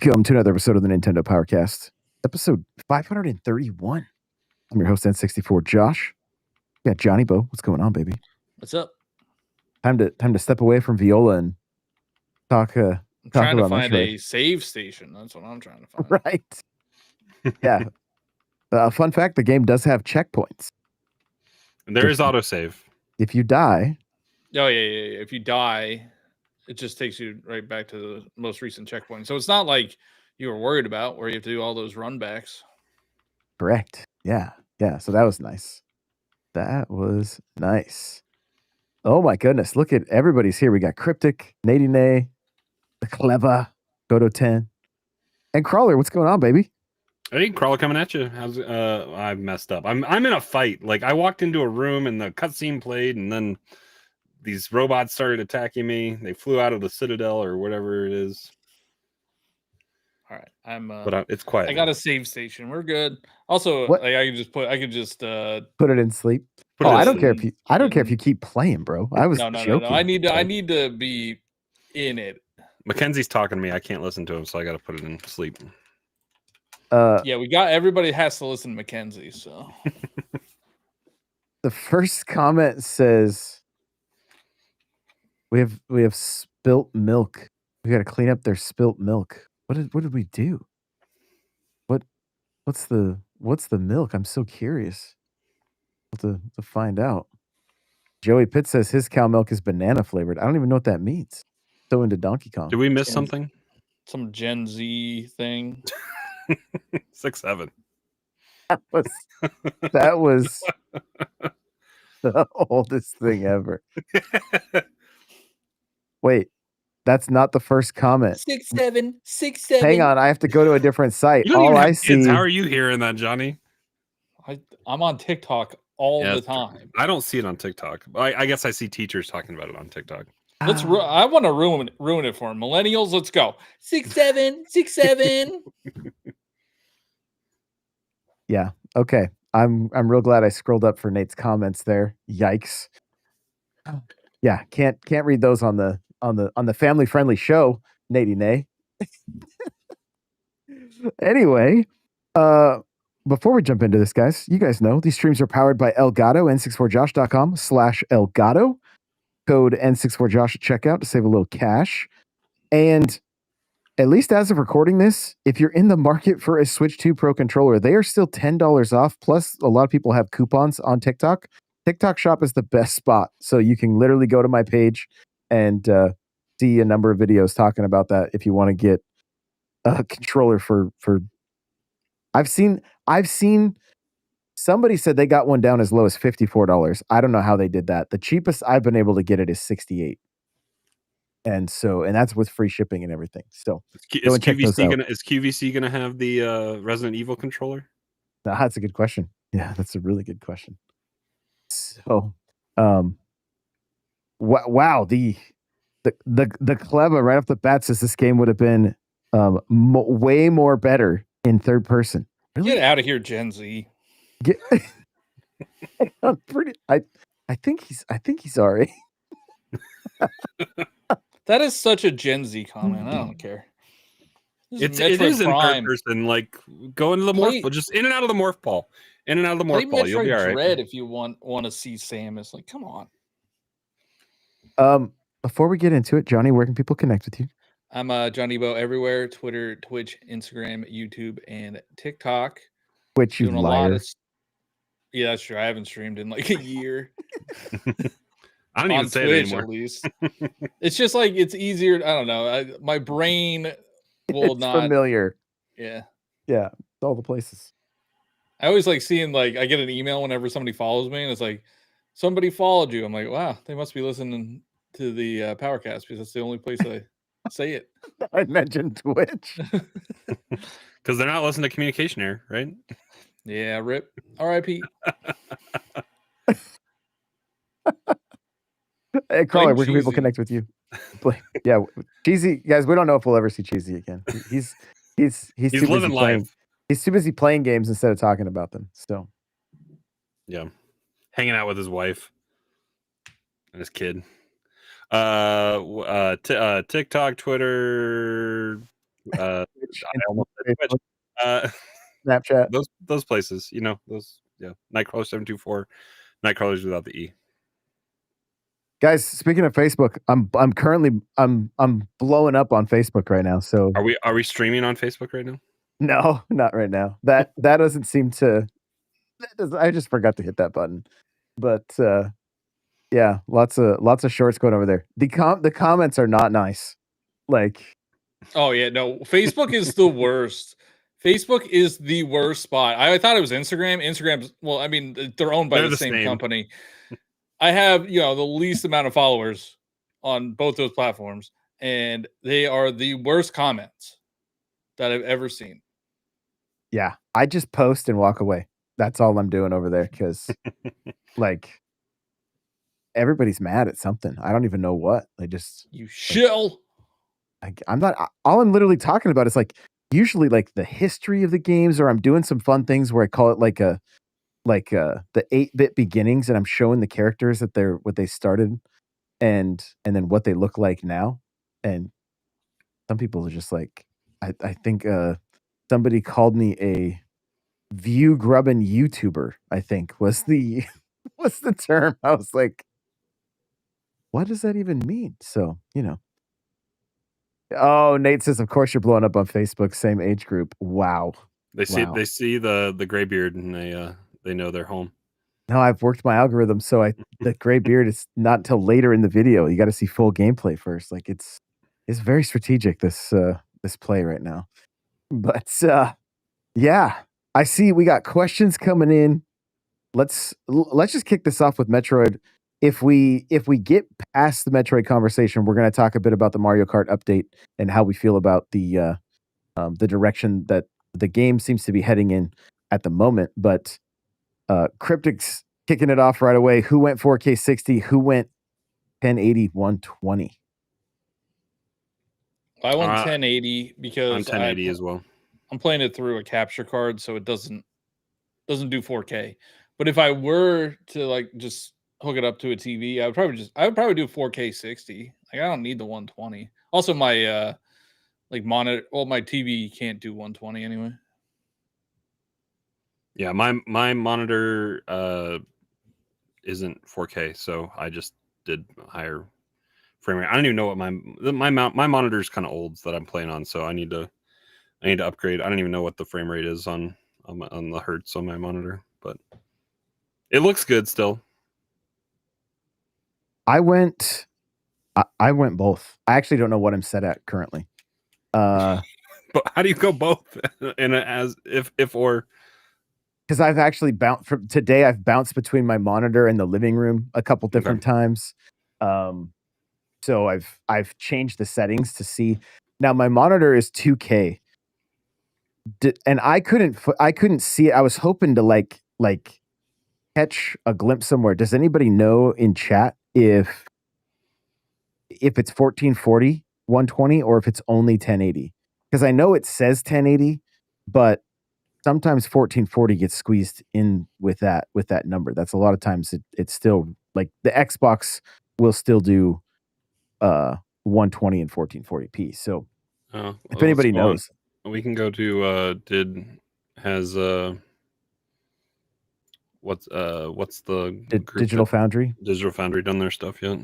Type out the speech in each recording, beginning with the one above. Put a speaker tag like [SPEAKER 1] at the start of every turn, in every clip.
[SPEAKER 1] Welcome to another episode of the Nintendo Powercast, episode 531. I'm your host, N64 Josh. Got Johnny Bo. What's going on, baby?
[SPEAKER 2] What's up?
[SPEAKER 1] Time to step away from Viola and talk.
[SPEAKER 2] I'm trying to
[SPEAKER 1] about
[SPEAKER 2] find
[SPEAKER 1] Metroid.
[SPEAKER 2] a save station. That's what I'm trying to find.
[SPEAKER 1] Right. Yeah. Fun fact: the game does have checkpoints.
[SPEAKER 3] And there is autosave.
[SPEAKER 1] If you die.
[SPEAKER 2] Oh yeah. If you die, it just takes you right back to the most recent checkpoint. So it's not like you were worried about where you have to do all those runbacks.
[SPEAKER 1] Correct. Yeah. So that was nice. Oh my goodness! Look at everybody's here. We got Cryptic, Nadine, the Clever, Godo 10, and Crawler. What's going on, baby?
[SPEAKER 3] Hey, Crawler, coming at you. How's I messed up. I'm in a fight. Like I walked into a room and the cutscene played, and then these robots started attacking me. They flew out of the Citadel or whatever it is.
[SPEAKER 2] All right,
[SPEAKER 3] but it's quiet.
[SPEAKER 2] I got a save station. We're good. Also,
[SPEAKER 1] What?
[SPEAKER 2] like I could just
[SPEAKER 1] put it in sleep. I don't care if you keep playing, bro. I was joking.
[SPEAKER 2] No. I need to be in it.
[SPEAKER 3] Mackenzie's talking to me. I can't listen to him, so I got to put it in sleep.
[SPEAKER 2] Yeah, everybody has to listen to Mackenzie. So
[SPEAKER 1] the first comment says, "We have spilt milk. We got to clean up their spilt milk." What did we do? What's the milk? I'm so curious. To find out. Joey Pitt says his cow milk is banana flavored. I don't even know what that means. So into Donkey Kong.
[SPEAKER 3] Did we miss something?
[SPEAKER 2] Some Gen Z thing.
[SPEAKER 3] 6-7.
[SPEAKER 1] That was the oldest thing ever. Wait, that's not the first comment.
[SPEAKER 2] 6-7.
[SPEAKER 1] Hang on, I have to go to a different site. All I see.
[SPEAKER 3] Kids. How are you hearing that, Johnny?
[SPEAKER 2] I'm on TikTok all the time.
[SPEAKER 3] I don't see it on TikTok. I guess I see teachers talking about it on TikTok.
[SPEAKER 2] I want to ruin it for them. Millennials, let's go. 6-7.
[SPEAKER 1] Yeah. Okay. I'm real glad I scrolled up for Nate's comments there. Yikes. Yeah. Can't read those on the family friendly show, Nate Nay. Anyway, before we jump into this, guys, you guys know these streams are powered by Elgato, n64josh.com/Elgato. Code N64Josh at checkout to save a little cash. And at least as of recording this, if you're in the market for a Switch 2 Pro controller, they are still $10 off. Plus, a lot of people have coupons on TikTok. TikTok Shop is the best spot. So you can literally go to my page and see a number of videos talking about that if you want to get a controller for I've seen somebody said they got one down as low as $54. I don't know how they did that. The cheapest I've been able to get it is $68. And that's with free shipping and everything. So
[SPEAKER 3] is QVC gonna have the Resident Evil controller?
[SPEAKER 1] That's a good question. Yeah, that's a really good question. So wow, the Clever right off the bat says this game would have been way more better in third person.
[SPEAKER 2] Really? Get out of here, Gen Z.
[SPEAKER 1] I'm I think he's alright.
[SPEAKER 2] That is such a Gen Z comment. I don't care.
[SPEAKER 3] It is in third person, like go into the morph ball, just in and out of the morph ball. In and out of the morph ball. You'll be all right.
[SPEAKER 2] Dread if you want to see Samus. Like, come on.
[SPEAKER 1] Before we get into it, Johnny, where can people connect with you?
[SPEAKER 2] I'm Johnny Bo everywhere: Twitter, Twitch, Instagram, YouTube, and TikTok.
[SPEAKER 1] Which you liar.
[SPEAKER 2] Yeah, that's true. I haven't streamed in like a year.
[SPEAKER 3] I don't even say
[SPEAKER 2] Twitch,
[SPEAKER 3] it anymore.
[SPEAKER 2] At least it's just like it's easier. I don't know. My brain will not
[SPEAKER 1] familiar.
[SPEAKER 2] Yeah,
[SPEAKER 1] all the places.
[SPEAKER 2] I always like seeing like I get an email whenever somebody follows me, and it's like somebody followed you. I'm like, wow, they must be listening to the Powercast because that's the only place I say it.
[SPEAKER 1] I mentioned Twitch
[SPEAKER 3] because they're not listening to Communication Air, right?
[SPEAKER 2] Yeah, rip. R.I.P.
[SPEAKER 1] Hey, Crawler, where can people connect with you? Yeah, Cheesy guys. We don't know if we'll ever see Cheesy again. He's too
[SPEAKER 3] living
[SPEAKER 1] busy
[SPEAKER 3] life.
[SPEAKER 1] He's too busy playing games instead of talking about them. So,
[SPEAKER 3] yeah, hanging out with his wife and his kid. TikTok, Twitter,
[SPEAKER 1] Twitch,
[SPEAKER 3] I almost said Twitch.
[SPEAKER 1] Facebook, Snapchat.
[SPEAKER 3] Those places, those Nightcrawler 724, Nightcrawlers without the E.
[SPEAKER 1] Guys, speaking of Facebook, I'm currently I'm blowing up on Facebook right now. So
[SPEAKER 3] Are we streaming on Facebook right now?
[SPEAKER 1] no, not right now. That doesn't seem to. I just forgot to hit that button. But yeah, lots of shorts going over there. The comments are not nice. Like,
[SPEAKER 2] oh yeah, no, Facebook is the worst. Facebook is the worst spot. I thought it was Instagram. Instagram's, well, I mean, they're owned by the same company. I have, the least amount of followers on both those platforms, and they are the worst comments that I've ever seen.
[SPEAKER 1] Yeah, I just post and walk away. That's all I'm doing over there because, like, everybody's mad at something. I don't even know what. They just
[SPEAKER 2] you shill.
[SPEAKER 1] I'm not. All I'm literally talking about is like usually like the history of the games, or I'm doing some fun things where I call it like the 8-bit beginnings, and I'm showing the characters that they're what they started, and then what they look like now. And some people are just like, I think somebody called me a view grubbing YouTuber. I think was the was the term. I was like, what does that even mean? So Oh, Nate says, of course you're blowing up on Facebook. Same age group. Wow.
[SPEAKER 3] They see
[SPEAKER 1] Wow.
[SPEAKER 3] they see the gray beard and they know they're home.
[SPEAKER 1] No, I've worked my algorithm, so the gray beard is not until later in the video. You got to see full gameplay first. Like it's very strategic this play right now. But yeah, I see we got questions coming in. Let's just kick this off with Metroid. If we get past the Metroid conversation, we're going to talk a bit about the Mario Kart update and how we feel about the direction that the game seems to be heading in at the moment. But Cryptic's kicking it off right away. Who went 4K 60? Who went 1080 120?
[SPEAKER 2] I went 1080 because
[SPEAKER 3] I'm 1080 as well.
[SPEAKER 2] I'm playing it through a capture card, so it doesn't do 4K. But if I were to like just hook it up to a TV, I would probably do 4K 60. Like I don't need the 120. Also, my monitor, my TV can't do 120 anyway.
[SPEAKER 3] Yeah, my monitor isn't 4K, so I just did higher frame rate. I don't even know what my monitor is kind of old that I'm playing on, so I need to upgrade. I don't even know what the frame rate is on the hertz on my monitor, but it looks good still.
[SPEAKER 1] I went both. I actually don't know what I'm set at currently.
[SPEAKER 3] But how do you go both
[SPEAKER 1] because I've actually bounced from today. I've bounced between my monitor and the living room a couple different times. So I've changed the settings to see. Now my monitor is 2K, and I couldn't see it. I was hoping to like catch a glimpse somewhere. Does anybody know in chat if it's 1440 120 or if it's only 1080? Because I know it says 1080, but sometimes 1440 gets squeezed in with that number. That's a lot of times it's still like the Xbox will still do 120 and 1440p. So if anybody knows,
[SPEAKER 3] we can go to what's the
[SPEAKER 1] Digital Foundry?
[SPEAKER 3] Digital Foundry done their stuff yet?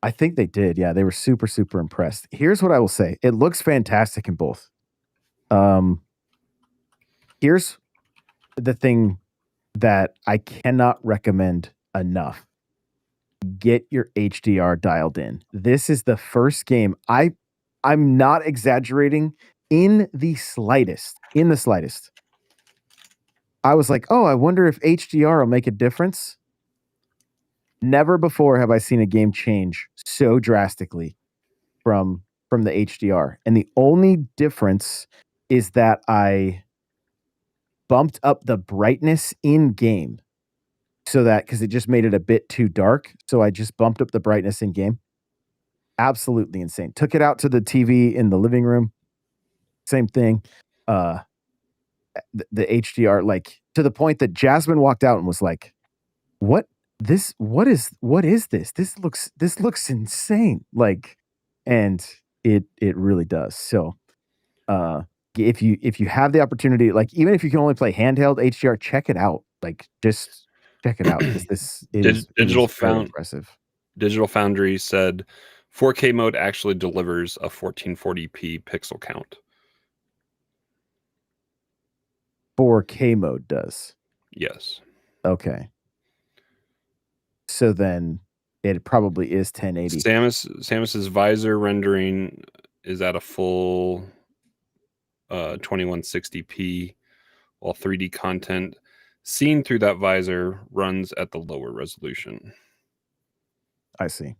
[SPEAKER 1] I think they did. Yeah, they were super, super impressed. Here's what I will say. It looks fantastic in both. Here's the thing that I cannot recommend enough. Get your HDR dialed in. This is the first game. I'm not exaggerating in the slightest. I was like, oh, I wonder if HDR will make a difference. Never before have I seen a game change so drastically from the HDR. And the only difference is that I bumped up the brightness in game so that because it just made it a bit too dark. So I just bumped up the brightness in game. Absolutely insane. Took it out to the TV in the living room. Same thing. The HDR, like to the point that Jasmine walked out and was like, what is this? This looks insane. Like, and it really does. So if you have the opportunity, like even if you can only play handheld HDR, check it out. Like just check it out because this is very impressive.
[SPEAKER 3] Digital Foundry said 4K mode actually delivers a 1440p pixel count.
[SPEAKER 1] 4K mode does.
[SPEAKER 3] Yes.
[SPEAKER 1] Okay. So then it probably is 1080.
[SPEAKER 3] Samus's visor rendering is at a full 2160p, while 3D content seen through that visor runs at the lower resolution.
[SPEAKER 1] I see.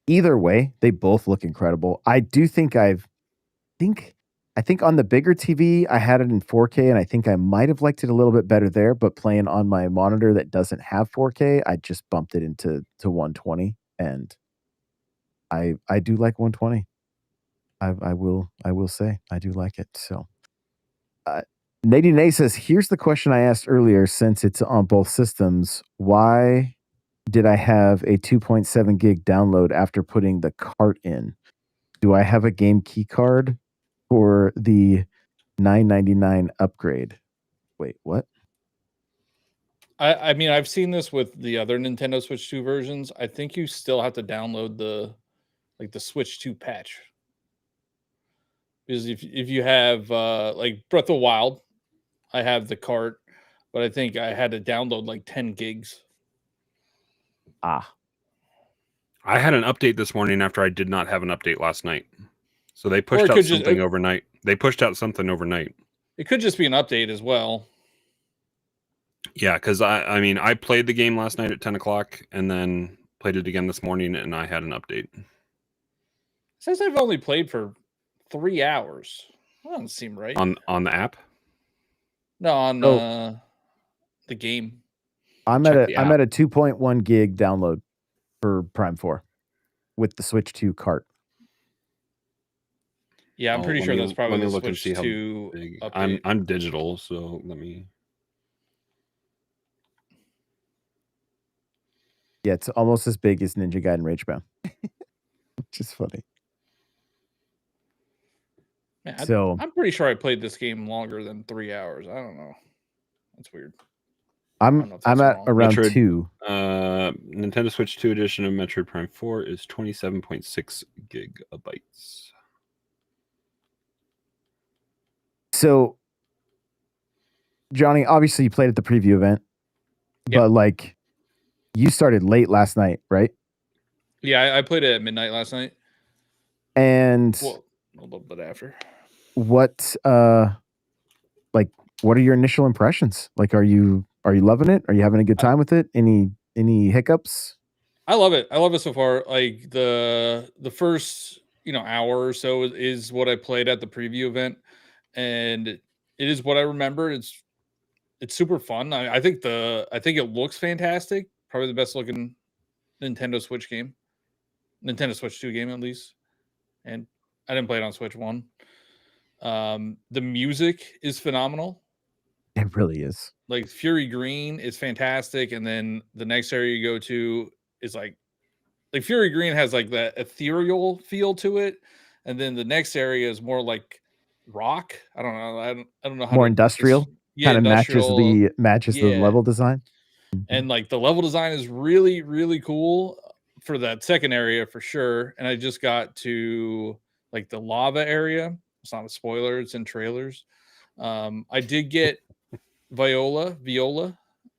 [SPEAKER 1] Either way, they both look incredible. I do think I think on the bigger TV, I had it in 4K, and I think I might have liked it a little bit better there. But playing on my monitor that doesn't have 4K, I just bumped it into 120, and I do like 120. I will say I do like it. So, Nadine A says, "Here's the question I asked earlier. Since it's on both systems, why did I have a 2.7 gig download after putting the cart in? Do I have a game key card for the $9.99 upgrade?" Wait, what?
[SPEAKER 2] I mean, I've seen this with the other Nintendo Switch 2 versions. I think you still have to download the Switch 2 patch. Because if you have like Breath of the Wild, I have the cart, but I think I had to download like 10 gigs.
[SPEAKER 1] I
[SPEAKER 3] had an update this morning after I did not have an update last night. So they pushed out something overnight. They pushed out something overnight.
[SPEAKER 2] It could just be an update as well.
[SPEAKER 3] Yeah, because I mean, I played the game last night at 10 o'clock and then played it again this morning, and I had an update. It
[SPEAKER 2] says I've only played for 3 hours. That doesn't seem right.
[SPEAKER 3] On the app?
[SPEAKER 2] No, on the game.
[SPEAKER 1] I'm at a 2.1 gig download for Prime 4 with the Switch 2 cart.
[SPEAKER 2] Yeah, I'm pretty sure that's probably the Switch 2 update.
[SPEAKER 3] I'm digital, so let me.
[SPEAKER 1] Yeah, it's almost as big as Ninja Gaiden Ragebound. Which is funny.
[SPEAKER 2] Man, I'm pretty sure I played this game longer than 3 hours. I don't know. That's weird.
[SPEAKER 1] I'm at around
[SPEAKER 3] Metroid,
[SPEAKER 1] 2.
[SPEAKER 3] Nintendo Switch 2 edition of Metroid Prime 4 is 27.6 gigabytes.
[SPEAKER 1] So, Johnny, obviously you played at the preview event, but like you started late last night, right?
[SPEAKER 2] Yeah, I played it at midnight last night.
[SPEAKER 1] And
[SPEAKER 2] a little bit after.
[SPEAKER 1] What what are your initial impressions? Like, are you loving it? Are you having a good time with it? Any hiccups?
[SPEAKER 2] I love it. I love it so far. Like the first hour or so is what I played at the preview event, and it is what I remember. It's super fun. I think it looks fantastic. Probably the best looking Nintendo Switch 2 game at least. And I didn't play it on Switch 1. The music is phenomenal.
[SPEAKER 1] It really is.
[SPEAKER 2] Like Fury Green is fantastic, and then the next area you go to is like Fury Green has like that ethereal feel to it, and then the next area is more like rock. I don't know. I don't know how
[SPEAKER 1] more industrial.
[SPEAKER 2] Yeah,
[SPEAKER 1] kind of matches the level design.
[SPEAKER 2] And like the level design is really, really cool for that second area for sure. And I just got to like the lava area. It's not a spoiler, it's in trailers. I did get Viola.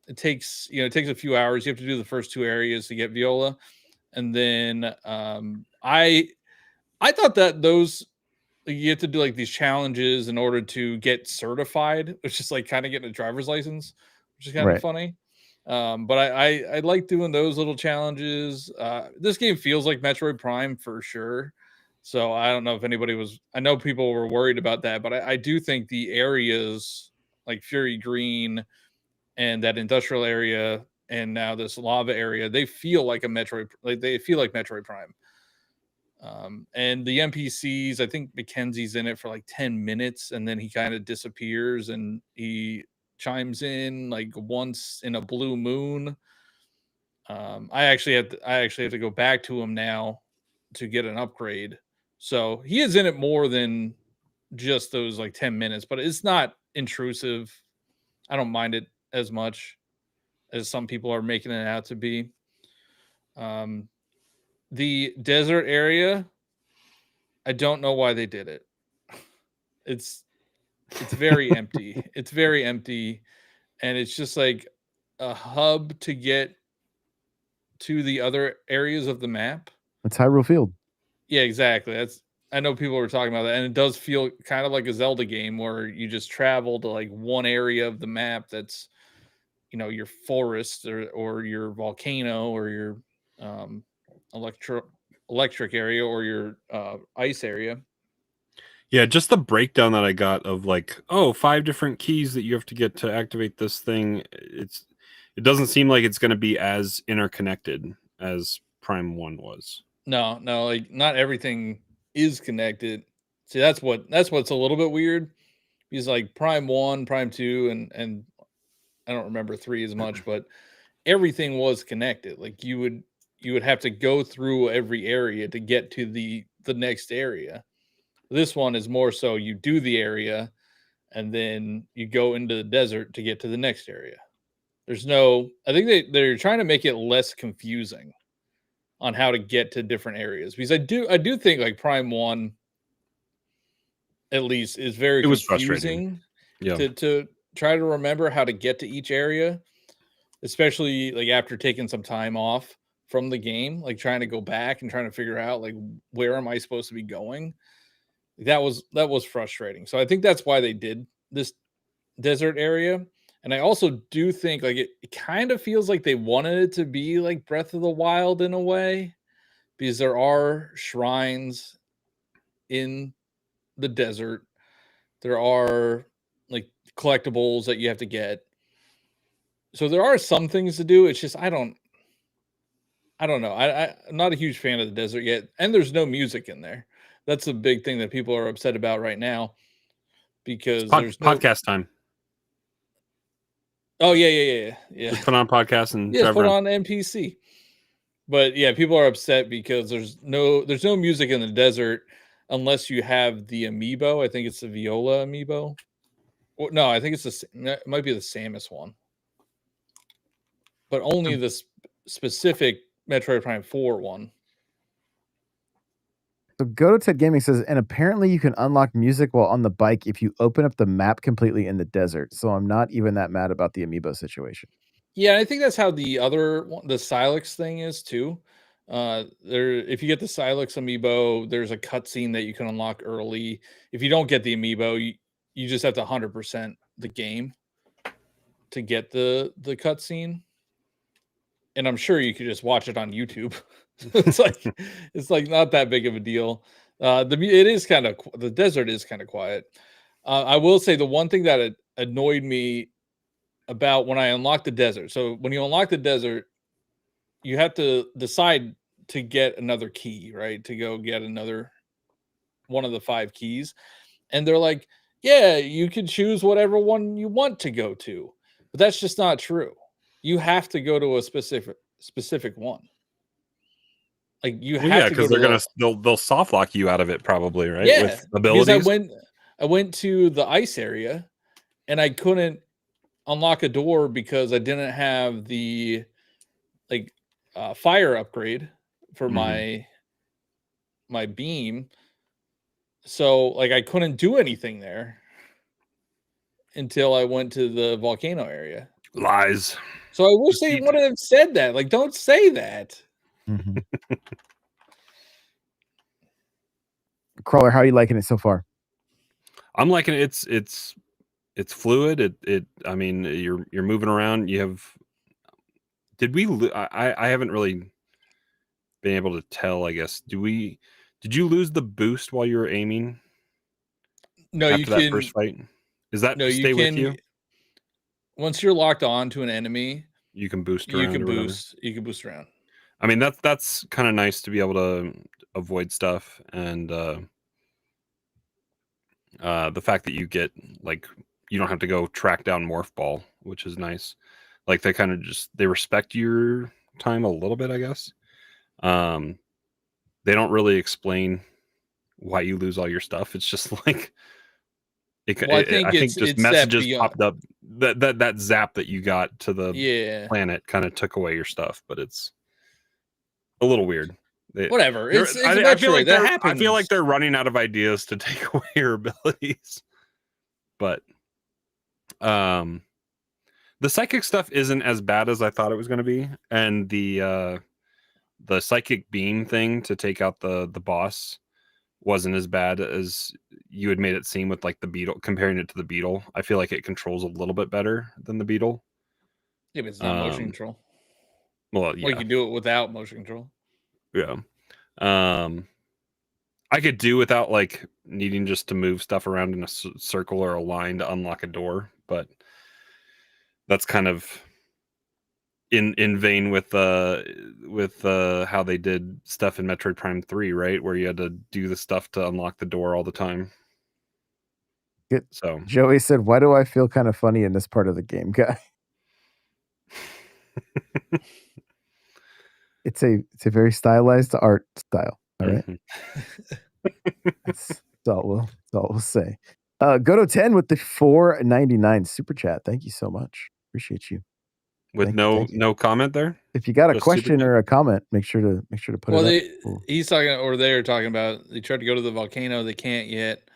[SPEAKER 2] It takes a few hours. You have to do the first 2 areas to get Viola. And then I thought that those you have to do like these challenges in order to get certified, which is like kind of getting a driver's license, which is kind of funny. But I like doing those little challenges. This game feels like Metroid Prime for sure. So I don't know if I know people were worried about that, but I do think the areas like Fury Green and that industrial area and now this lava area, they feel like they feel like Metroid Prime. And the NPCs, I think Mackenzie's in it for like 10 minutes and then he kind of disappears and he chimes in like once in a blue moon. I actually have to go back to him now to get an upgrade. So he is in it more than just those like 10 minutes, but it's not intrusive. I don't mind it as much as some people are making it out to be. The desert area, I don't know why they did it. It's very empty. It's very empty, and it's just like a hub to get to the other areas of the map.
[SPEAKER 1] It's Hyrule Field.
[SPEAKER 2] Yeah, exactly. I know people were talking about that, and it does feel kind of like a Zelda game where you just travel to like one area of the map that's, your forest or your volcano or your electric area or your ice area.
[SPEAKER 3] Yeah, just the breakdown that I got of like, 5 different keys that you have to get to activate this thing. It doesn't seem like it's going to be as interconnected as Prime 1 was.
[SPEAKER 2] No, like not everything is connected. See, that's what's a little bit weird. Because like Prime 1, Prime 2, and I don't remember 3 as much, but everything was connected. Like you would have to go through every area to get to the next area. This one is more so you do the area and then you go into the desert to get to the next area. I think they're trying to make it less confusing on how to get to different areas, because I do think like Prime 1 at least is very confusing.
[SPEAKER 3] Yeah.
[SPEAKER 2] To try to remember how to get to each area, especially like after taking some time off from the game, like trying to go back and trying to figure out like where am I supposed to be going. That was frustrating. So I think that's why they did this desert area. And I also do think like it kind of feels like they wanted it to be like Breath of the Wild in a way, because there are shrines in the desert. There are like collectibles that you have to get. So there are some things to do. It's just I don't know. I'm not a huge fan of the desert yet, and there's no music in there. That's a big thing that people are upset about right now, because there's
[SPEAKER 3] podcast time.
[SPEAKER 2] Oh yeah.
[SPEAKER 3] Just put on podcast and
[SPEAKER 2] put on NPC. But yeah, people are upset because there's no music in the desert unless you have the amiibo. I think it's the Viola amiibo. Well, no, I think it might be the Samus one, but only the specific Metroid Prime 4 one.
[SPEAKER 1] So Go to Ted Gaming says, and apparently you can unlock music while on the bike if you open up the map completely in the desert. So I'm not even that mad about the amiibo situation.
[SPEAKER 2] Yeah, I think that's how the other one, the Silex thing is too. If you get the Silex amiibo, there's a cutscene that you can unlock early. If you don't get the amiibo, you just have to 100% the game to get the cutscene. And I'm sure you could just watch it on YouTube. it's like not that big of a deal. The desert is kind of quiet. I will say the one thing that annoyed me about when I unlocked the desert. So when you unlock the desert, you have to decide to get another key, right? To go get another one of the 5 keys. And they're like, yeah, you can choose whatever one you want to go to. But that's just not true. You have to go to a specific one. Like you have to,
[SPEAKER 3] because they'll soft lock you out of it probably, right?
[SPEAKER 2] Yeah,
[SPEAKER 3] with abilities.
[SPEAKER 2] Because I went to the ice area and I couldn't unlock a door because I didn't have the fire upgrade for my beam. So like I couldn't do anything there until I went to the volcano area.
[SPEAKER 3] Lies.
[SPEAKER 2] So I wish they would have said that. Like, don't say that.
[SPEAKER 1] Mm-hmm. Crawler, how are you liking it so far?
[SPEAKER 3] I'm liking it. It's fluid. I mean, you're moving around. You have. I haven't really been able to tell. I guess. Did you lose the boost while you were aiming?
[SPEAKER 2] No,
[SPEAKER 3] after that first fight. Is that stay with you?
[SPEAKER 2] Once you're locked on to an enemy,
[SPEAKER 3] you can boost around.
[SPEAKER 2] You can boost around.
[SPEAKER 3] I mean, that's kind of nice to be able to avoid stuff, and the fact that you get you don't have to go track down Morph Ball, which is nice. Like they respect your time a little bit, I guess. They don't really explain why you lose all your stuff. It's just like I think just messages popped up. That zap that you got to the planet kind of took away your stuff, but it's a little weird.
[SPEAKER 2] Whatever. It's
[SPEAKER 3] I feel like that happens. I feel like they're running out of ideas to take away your abilities. But the psychic stuff isn't as bad as I thought it was going to be, and the psychic beam thing to take out the boss wasn't as bad as you had made it seem with like the beetle. Comparing it to the beetle, I feel like it controls a little bit better than the beetle.
[SPEAKER 2] Yeah, but it's not motion control.
[SPEAKER 3] Well, yeah,
[SPEAKER 2] you can do it without motion control.
[SPEAKER 3] Yeah. I could do without like needing just to move stuff around in a circle or a line to unlock a door, but that's kind of in vein with how they did stuff in Metroid Prime 3, right? Where you had to do the stuff to unlock the door all the time. So
[SPEAKER 1] Joey said, "Why do I feel kind of funny in this part of the game, guy?" It's a very stylized art style. All right. That's all we'll say. Go to 10 with the $4.99 super chat. Thank you so much. Appreciate you.
[SPEAKER 3] With no comment there.
[SPEAKER 1] If you got a question or a comment, make sure to put it up.
[SPEAKER 2] He's talking, or they're talking about they tried to go to the volcano, they can't yet.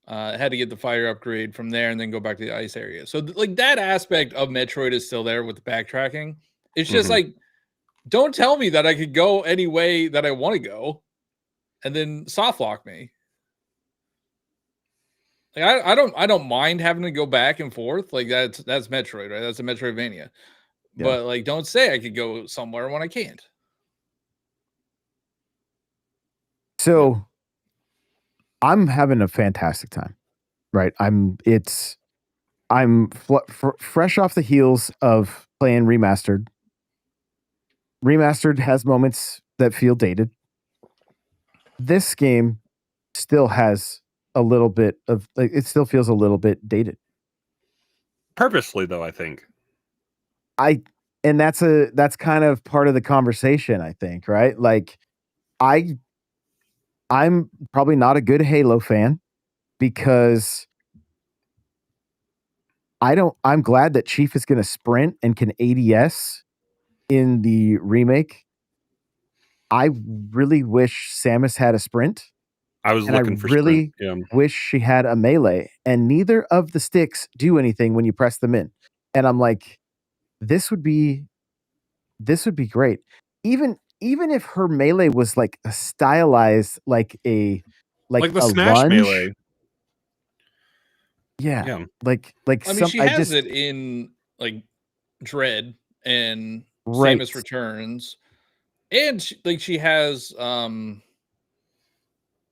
[SPEAKER 2] Had to get the fire upgrade from there and then go back to the ice area. So like that aspect of Metroid is still there with the backtracking. It's just like, don't tell me that I could go any way that I want to go, and then soft lock me. Like I don't mind having to go back and forth. Like that's Metroid, right? That's a Metroidvania. Yeah. But like, don't say I could go somewhere when I can't.
[SPEAKER 1] So I'm having a fantastic time, right? I'm fresh off the heels of playing Remastered. Remastered has moments that feel dated. This game still has a little bit of like, it still feels a little bit dated.
[SPEAKER 3] Purposely though, I think.
[SPEAKER 1] And that's kind of part of the conversation, I think, right? Like I'm probably not a good Halo fan because I'm glad that Chief is going to sprint and can ADS in the remake. I really wish Samus had a sprint.
[SPEAKER 3] I was looking for
[SPEAKER 1] really
[SPEAKER 3] sprint. Yeah.
[SPEAKER 1] Wish she had a melee, and neither of the sticks do anything when you press them in. And I'm like, this would be great. Even if her melee was like a stylized, like the
[SPEAKER 3] Smash
[SPEAKER 1] lunge.
[SPEAKER 3] melee.
[SPEAKER 1] Yeah.
[SPEAKER 2] I mean, she has it in like Dread and Samus Returns, and she has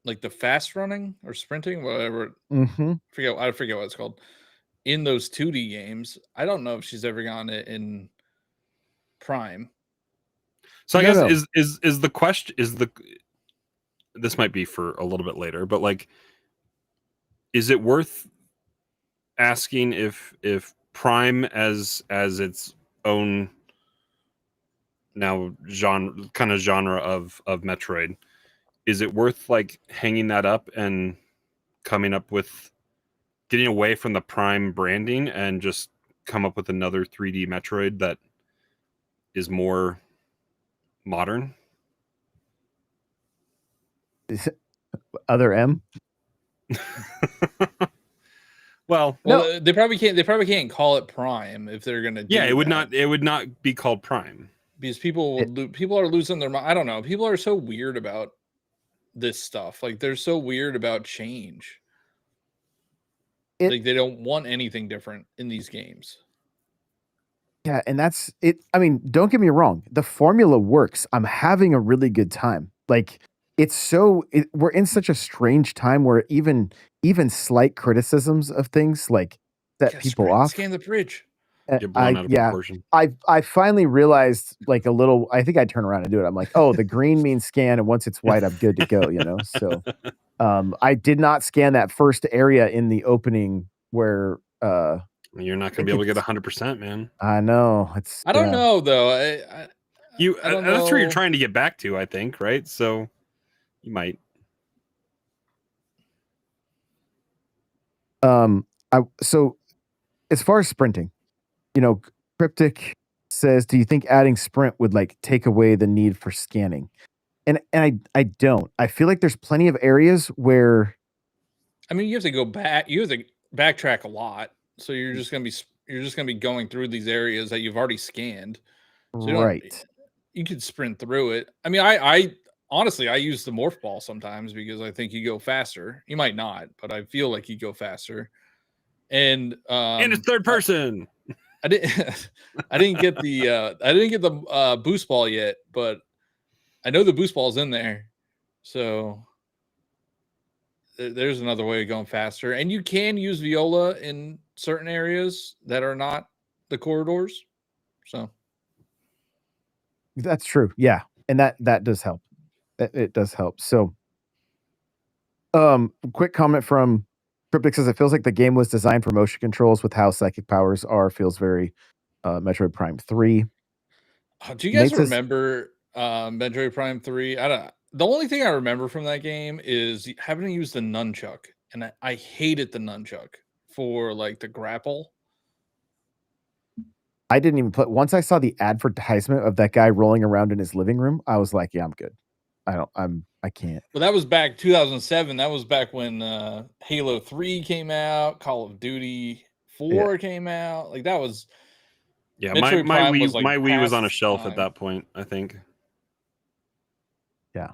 [SPEAKER 2] like the fast running or sprinting, whatever. I forget what it's called in those 2D games. I don't know if she's ever gotten it in Prime.
[SPEAKER 3] So I guess is the question this might be for a little bit later, but like, is it worth asking if Prime as its own now genre of Metroid, is it worth like hanging that up and coming up with getting away from the Prime branding and just come up with another 3D Metroid that is more modern?
[SPEAKER 1] Other M?
[SPEAKER 3] Well,
[SPEAKER 2] they probably can't call it Prime if they're gonna.
[SPEAKER 3] It would not be called Prime
[SPEAKER 2] because people are losing their mind. I don't know. People are so weird about this stuff. Like they're so weird about change. Like they don't want anything different in these games.
[SPEAKER 1] Yeah, and that's it. I mean, don't get me wrong. The formula works. I'm having a really good time. Like we're in such a strange time where even slight criticisms of things like set people off.
[SPEAKER 2] Scan the bridge.
[SPEAKER 3] Get blown out of proportion.
[SPEAKER 1] I finally realized like a little. I think I turn around and do it. I'm like, oh, the green means scan, and once it's white, I'm good to go. You know. So, I did not scan that first area in the opening where.
[SPEAKER 3] You're not going to be able to get 100%, man.
[SPEAKER 1] I know.
[SPEAKER 2] I don't know though. I don't know.
[SPEAKER 3] That's where you're trying to get back to, I think, right? So you might.
[SPEAKER 1] So as far as sprinting, Cryptic says, do you think adding sprint would like take away the need for scanning? And I don't. I feel like there's plenty of areas where,
[SPEAKER 2] I mean, you have to go back. You have to backtrack a lot, so you're just gonna be going through these areas that you've already scanned. So
[SPEAKER 1] right?
[SPEAKER 2] You could sprint through it. I mean, I honestly I use the morph ball sometimes because I think you go faster. You might not, but I feel like you go faster. And
[SPEAKER 3] it's third person.
[SPEAKER 2] I didn't I didn't get the boost ball yet, but I know the boost ball's in there. So there's another way of going faster. And you can use Viola in certain areas that are not the corridors. So
[SPEAKER 1] that's true. Yeah, and that does help. It does help. So, quick comment from Cryptic says it feels like the game was designed for motion controls with how psychic powers are. Feels very Metroid Prime 3.
[SPEAKER 2] Do you guys remember Metroid Prime 3? I don't. The only thing I remember from that game is having to use the nunchuck, and I hated the nunchuck for like the grapple.
[SPEAKER 1] I didn't even put. Once I saw the advertisement of that guy rolling around in his living room, I was like, "Yeah, I'm good. I can't."
[SPEAKER 2] Well, that was back 2007. That was back when Halo 3 came out, Call of Duty 4 came out. Like that was.
[SPEAKER 3] Yeah, my Wii was on a shelf at that point, I think.
[SPEAKER 1] Yeah.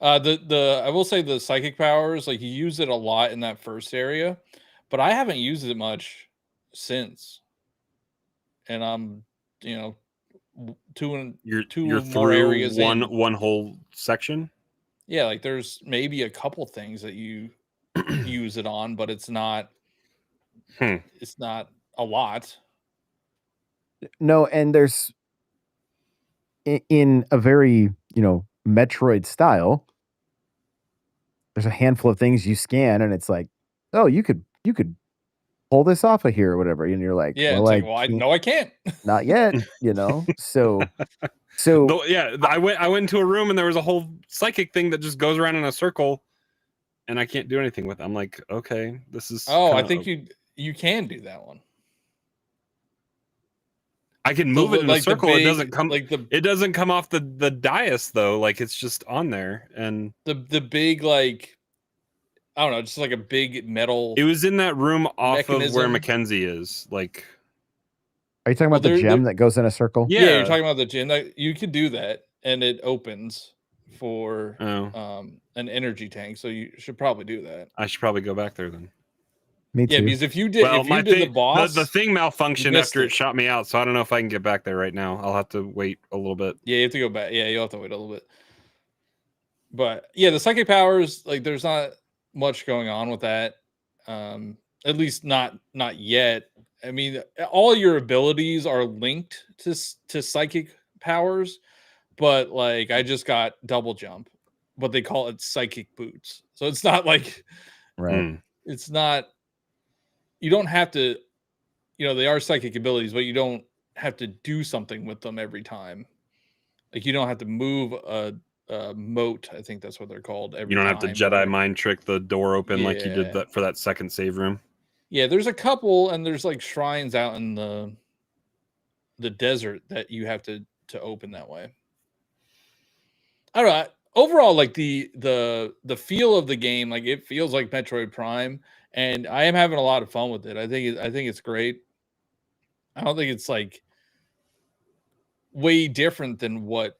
[SPEAKER 2] I will say the psychic powers, like you use it a lot in that first area, but I haven't used it much since. And I'm, you're
[SPEAKER 3] through
[SPEAKER 2] more areas
[SPEAKER 3] one whole section.
[SPEAKER 2] Yeah, like there's maybe a couple things that you use it on, but it's not it's not a lot.
[SPEAKER 1] No, and there's in a very, Metroid style, there's a handful of things you scan and it's like, oh, you could pull this off of here or whatever. And you're like,
[SPEAKER 2] yeah,
[SPEAKER 1] well,
[SPEAKER 2] I can't.
[SPEAKER 1] Not yet, So
[SPEAKER 3] I went into a room and there was a whole psychic thing that just goes around in a circle and I can't do anything with it. I'm like, okay, this is
[SPEAKER 2] I think you can do that one.
[SPEAKER 3] I can move it in a circle. It doesn't come it doesn't come off the dais though. Like it's just on there. And
[SPEAKER 2] the big like I don't know, just like a big metal.
[SPEAKER 3] It was in that room off of where Mackenzie is. Like,
[SPEAKER 1] are you talking about the gem that goes in a circle?
[SPEAKER 2] Yeah, you're talking about the gem. You could do that, and it opens for an energy tank. So you should probably do that.
[SPEAKER 3] I should probably go back there then.
[SPEAKER 1] Me too.
[SPEAKER 2] Yeah, because if you did, the boss,
[SPEAKER 3] the thing malfunctioned after it shot me out. So I don't know if I can get back there right now. I'll have to wait a little bit.
[SPEAKER 2] Yeah, you have to go back. Yeah, you'll have to wait a little bit. But yeah, the psychic powers, like, there's not much going on with that. At least not yet. I mean, all your abilities are linked to psychic powers, but like I just got double jump, but they call it psychic boots. So it's not like It's not. You don't have to. They are psychic abilities, but you don't have to do something with them every time. Like you don't have to move a moat. I think that's what they're called.
[SPEAKER 3] You don't have to Jedi mind trick the door open like you did that for that second save room.
[SPEAKER 2] Yeah, there's a couple, and there's like shrines out in the desert that you have to open that way. I don't know. Overall, like the feel of the game, like it feels like Metroid Prime, and I am having a lot of fun with it. I think it's great. I don't think it's like way different than what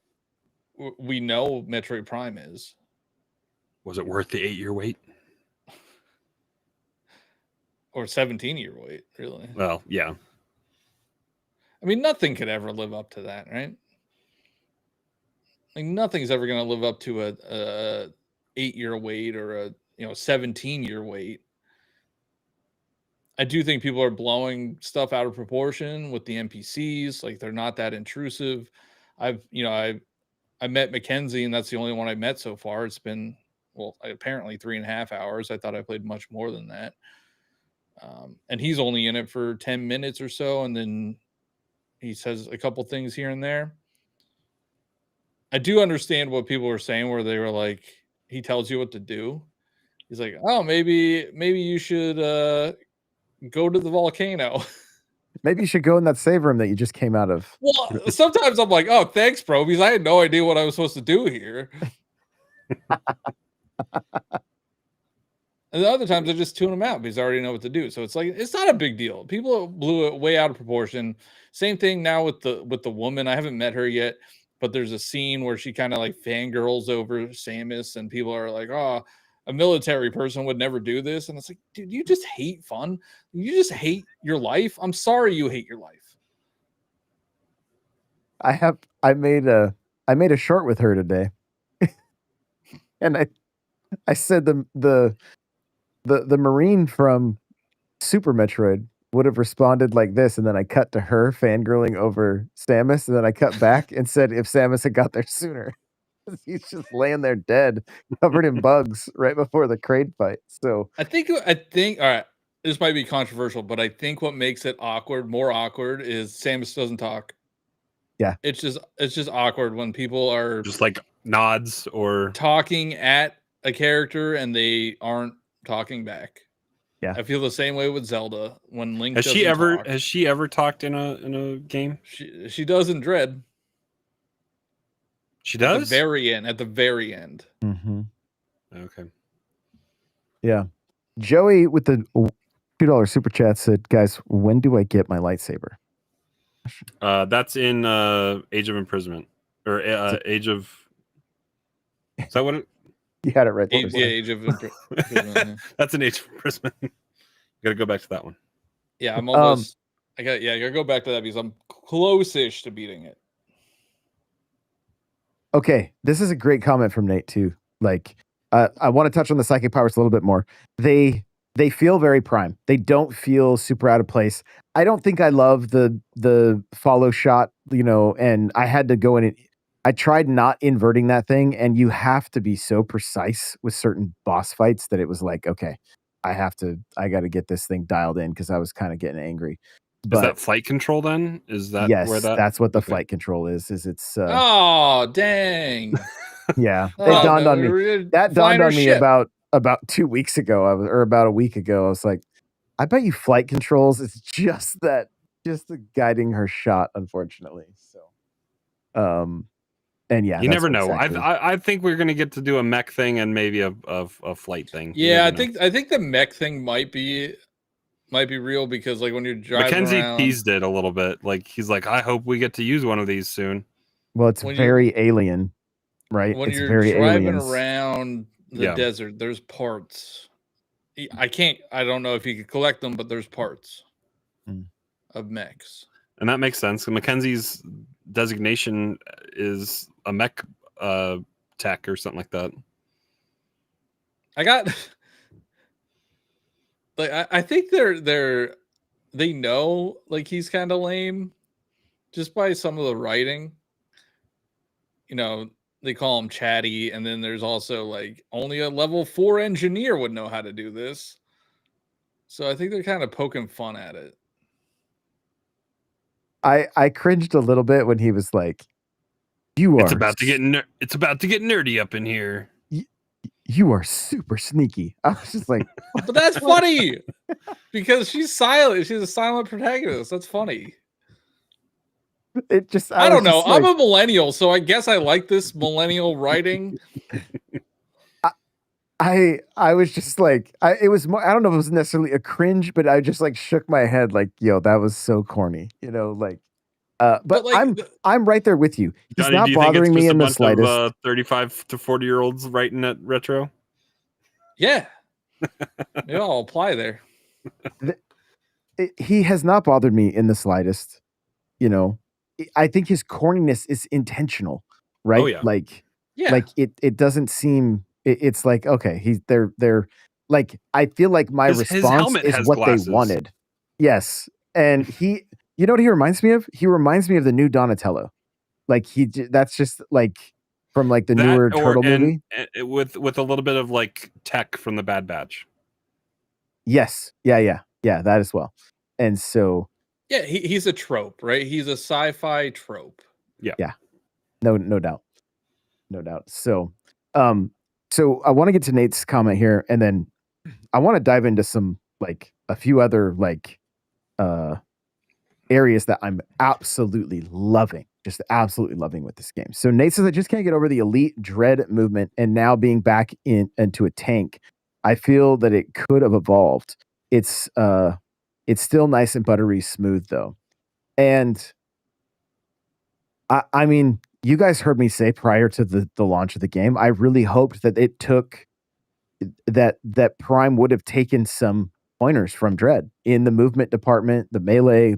[SPEAKER 2] we know Metroid Prime is.
[SPEAKER 3] Was it worth the 8-year wait?
[SPEAKER 2] Or 17-year wait, really?
[SPEAKER 3] Well, yeah.
[SPEAKER 2] I mean, nothing could ever live up to that, right? Like nothing's ever going to live up to a 8-year wait or a 17-year wait. I do think people are blowing stuff out of proportion with the NPCs. Like they're not that intrusive. I met Mackenzie, and that's the only one I met so far. It's been apparently 3.5 hours. I thought I played much more than that. And he's only in it for 10 minutes or so, and then he says a couple things here and there. I do understand what people were saying, where they were like, he tells you what to do. He's like, oh, maybe you should go to the volcano.
[SPEAKER 1] Maybe you should go in that save room that you just came out of.
[SPEAKER 2] Well, sometimes I'm like, oh, thanks, bro, because I had no idea what I was supposed to do here. And the other times I just tune him out because I already know what to do. So it's like, it's not a big deal. People blew it way out of proportion. Same thing now with the woman. I haven't met her yet, but there's a scene where she kind of like fangirls over Samus, and people are like, oh, a military person would never do this. And it's like, dude, you just hate fun. You just hate your life. I'm sorry you hate your life.
[SPEAKER 1] I made a short with her today. And I said the Marine from Super Metroid would have responded like this, and then I cut to her fangirling over Samus, and then I cut back and said if Samus had got there sooner. He's just laying there dead, covered in bugs right before the Kraid fight. So
[SPEAKER 2] I think all right, this might be controversial, but I think what makes it more awkward is Samus doesn't talk.
[SPEAKER 1] Yeah.
[SPEAKER 2] It's just awkward when people are
[SPEAKER 3] just like nods or
[SPEAKER 2] talking at a character and they aren't talking back.
[SPEAKER 1] Yeah.
[SPEAKER 2] I feel the same way with Zelda when Link
[SPEAKER 3] has she ever talked in a game?
[SPEAKER 2] She does in Dread.
[SPEAKER 3] She does?
[SPEAKER 2] At the very end.
[SPEAKER 1] Mm-hmm.
[SPEAKER 3] Okay.
[SPEAKER 1] Yeah. Joey with the $2 super chat said, guys, when do I get my lightsaber?
[SPEAKER 3] That's in Age of Imprisonment. Or Age of... Is that what it...
[SPEAKER 1] You had it right there.
[SPEAKER 2] Age of Imprisonment. Yeah.
[SPEAKER 3] That's an Age of Imprisonment. Gotta go back to that one.
[SPEAKER 2] Yeah, I'm almost... I gotta go back to that because I'm close-ish to beating it.
[SPEAKER 1] Okay, this is a great comment from Nate too. Like, I want to touch on the psychic powers a little bit more. They feel very Prime. They don't feel super out of place. I don't think I love the follow shot, and I had to go in and I tried not inverting that thing, and you have to be so precise with certain boss fights that it was like, okay, I got to get this thing dialed in because I was kind of getting angry. But,
[SPEAKER 3] is that flight control then? Is that
[SPEAKER 1] yes,
[SPEAKER 3] where
[SPEAKER 1] that's what the flight control is it's
[SPEAKER 2] oh dang.
[SPEAKER 1] Yeah, it dawned on me. That dawned on me about 2 weeks ago. Or about a week ago. I was like, I bet you flight controls is just the guiding her shot, unfortunately. So, and yeah,
[SPEAKER 3] you never know. Exactly. I think we're gonna get to do a mech thing and maybe a flight thing.
[SPEAKER 2] Yeah, I think the mech thing might be real because like when you're driving
[SPEAKER 3] Mackenzie
[SPEAKER 2] around,
[SPEAKER 3] teased it a little bit. Like he's like, I hope we get to use one of these soon.
[SPEAKER 1] Well, it's very alien, right?
[SPEAKER 2] When
[SPEAKER 1] it's
[SPEAKER 2] you're
[SPEAKER 1] very
[SPEAKER 2] driving
[SPEAKER 1] aliens.
[SPEAKER 2] around the desert, there's parts. I don't know if you could collect them, but there's parts of mechs.
[SPEAKER 3] And that makes sense. Mackenzie's designation is a mech tech or something like that.
[SPEAKER 2] I got like I think they know like he's kind of lame just by some of the writing. They call him chatty, and then there's also like only a level 4 engineer would know how to do this. So I think they're kind of poking fun at it.
[SPEAKER 1] I cringed a little bit when he was like,
[SPEAKER 3] It's about to get nerdy up in here.
[SPEAKER 1] You are super sneaky. I was just like,
[SPEAKER 2] but that's funny because she's silent. She's a silent protagonist. That's funny. I don't know. I'm a millennial, so I guess I like this millennial writing.
[SPEAKER 1] I was just like, it was more, I don't know if it was necessarily a cringe, but I just like shook my head like, yo, that was so corny, but like, I'm right there with you. He's
[SPEAKER 3] Johnny,
[SPEAKER 1] not bothering me in the slightest.
[SPEAKER 3] 35 to 40-year-olds writing at retro.
[SPEAKER 2] Yeah. Maybe I'll apply there.
[SPEAKER 1] He has not bothered me in the slightest. I think his corniness is intentional, right?
[SPEAKER 3] Oh, yeah.
[SPEAKER 1] Like it doesn't seem. It's like, okay, they're like, I feel like my response is what glasses. They wanted. Yes, and he. You know what he reminds me of? He reminds me of the new Donatello. Like that's just like from like the newer Turtle movie
[SPEAKER 3] with a little bit of like tech from the Bad Batch.
[SPEAKER 1] Yes, yeah, that as well. And so
[SPEAKER 2] yeah, he's a trope, right? He's a sci-fi trope.
[SPEAKER 1] Yeah, no doubt. So, So I want to get to Nate's comment here, and then I want to dive into some a few other areas that I'm absolutely loving, just absolutely loving with this game. So Nate says I just can't get over the elite dread movement, and now being back into a tank, I feel that it could have evolved. It's still nice and buttery smooth though, and I mean, you guys heard me say prior to the launch of the game, I really hoped that it took that Prime would have taken some pointers from Dread in the movement department, the melee,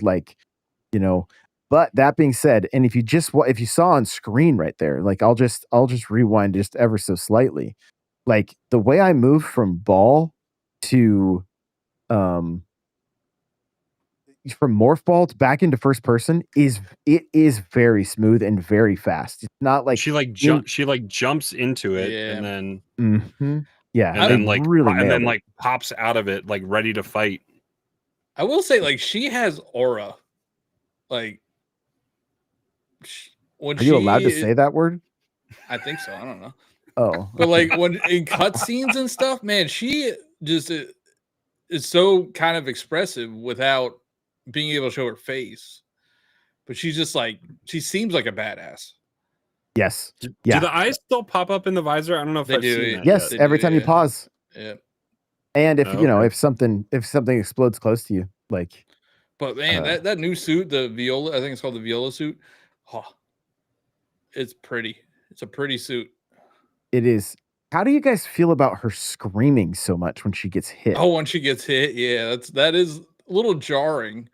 [SPEAKER 1] But that being said, and if you saw on screen right there, I'll just rewind just ever so slightly. Like the way I move from ball to from morph ball back into first person is very smooth and very fast. It's not like
[SPEAKER 3] she jumps into it and then
[SPEAKER 1] yeah,
[SPEAKER 3] and then
[SPEAKER 1] really
[SPEAKER 3] pops out of it ready to fight.
[SPEAKER 2] I will say she has aura. When
[SPEAKER 1] are you allowed to say that word?
[SPEAKER 2] I think so. I don't know.
[SPEAKER 1] Oh,
[SPEAKER 2] but when in cutscenes and stuff, man, she just is so kind of expressive without being able to show her face. But she's just she seems like a badass.
[SPEAKER 1] Yes.
[SPEAKER 3] Do the eyes still pop up in the visor? I don't know if
[SPEAKER 2] they
[SPEAKER 3] I've
[SPEAKER 2] do.
[SPEAKER 3] seen that.
[SPEAKER 1] Yes,
[SPEAKER 3] yet.
[SPEAKER 1] every time you pause.
[SPEAKER 2] Yeah.
[SPEAKER 1] And if if something explodes close to you,
[SPEAKER 2] But man, that new suit, the Viola, I think it's called the Viola suit. Oh, it's pretty. It's a pretty suit.
[SPEAKER 1] It is. How do you guys feel about her screaming so much when she gets hit?
[SPEAKER 2] Oh, when she gets hit, yeah, that is a little jarring.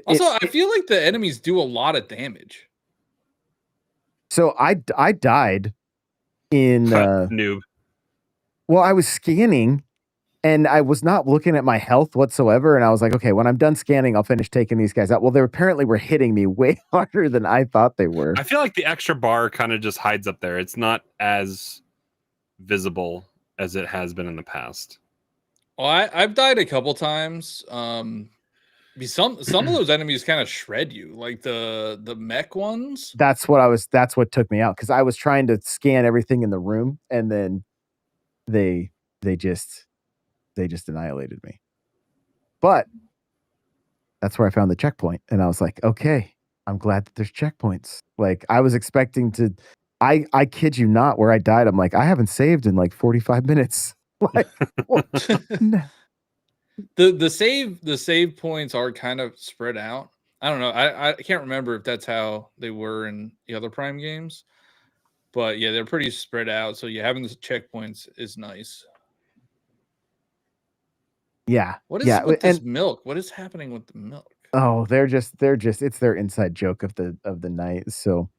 [SPEAKER 2] I feel like the enemies do a lot of damage.
[SPEAKER 1] So I died in
[SPEAKER 3] noob.
[SPEAKER 1] Well, I was scanning and I was not looking at my health whatsoever, and I was like, okay, when I'm done scanning, I'll finish taking these guys out. Well, they apparently were hitting me way harder than I thought they were.
[SPEAKER 3] I feel like the extra bar kind of just hides up there. It's not as visible as it has been in the past.
[SPEAKER 2] Well, I've died a couple times. Some of those enemies kind of shred you, like the mech ones.
[SPEAKER 1] That's what took me out, because I was trying to scan everything in the room, and then they just annihilated me. But that's where I found the checkpoint, and I was like, okay, I'm glad that there's checkpoints. I was expecting to. I kid you not, where I died, I'm like, I haven't saved in 45 minutes.
[SPEAKER 2] The save points are kind of spread out. I don't know. I can't remember if that's how they were in the other Prime games, but yeah, they're pretty spread out. So having the checkpoints is nice.
[SPEAKER 1] Yeah.
[SPEAKER 2] What is with this milk? What is happening with the milk?
[SPEAKER 1] Oh, they're just it's their inside joke of the night. So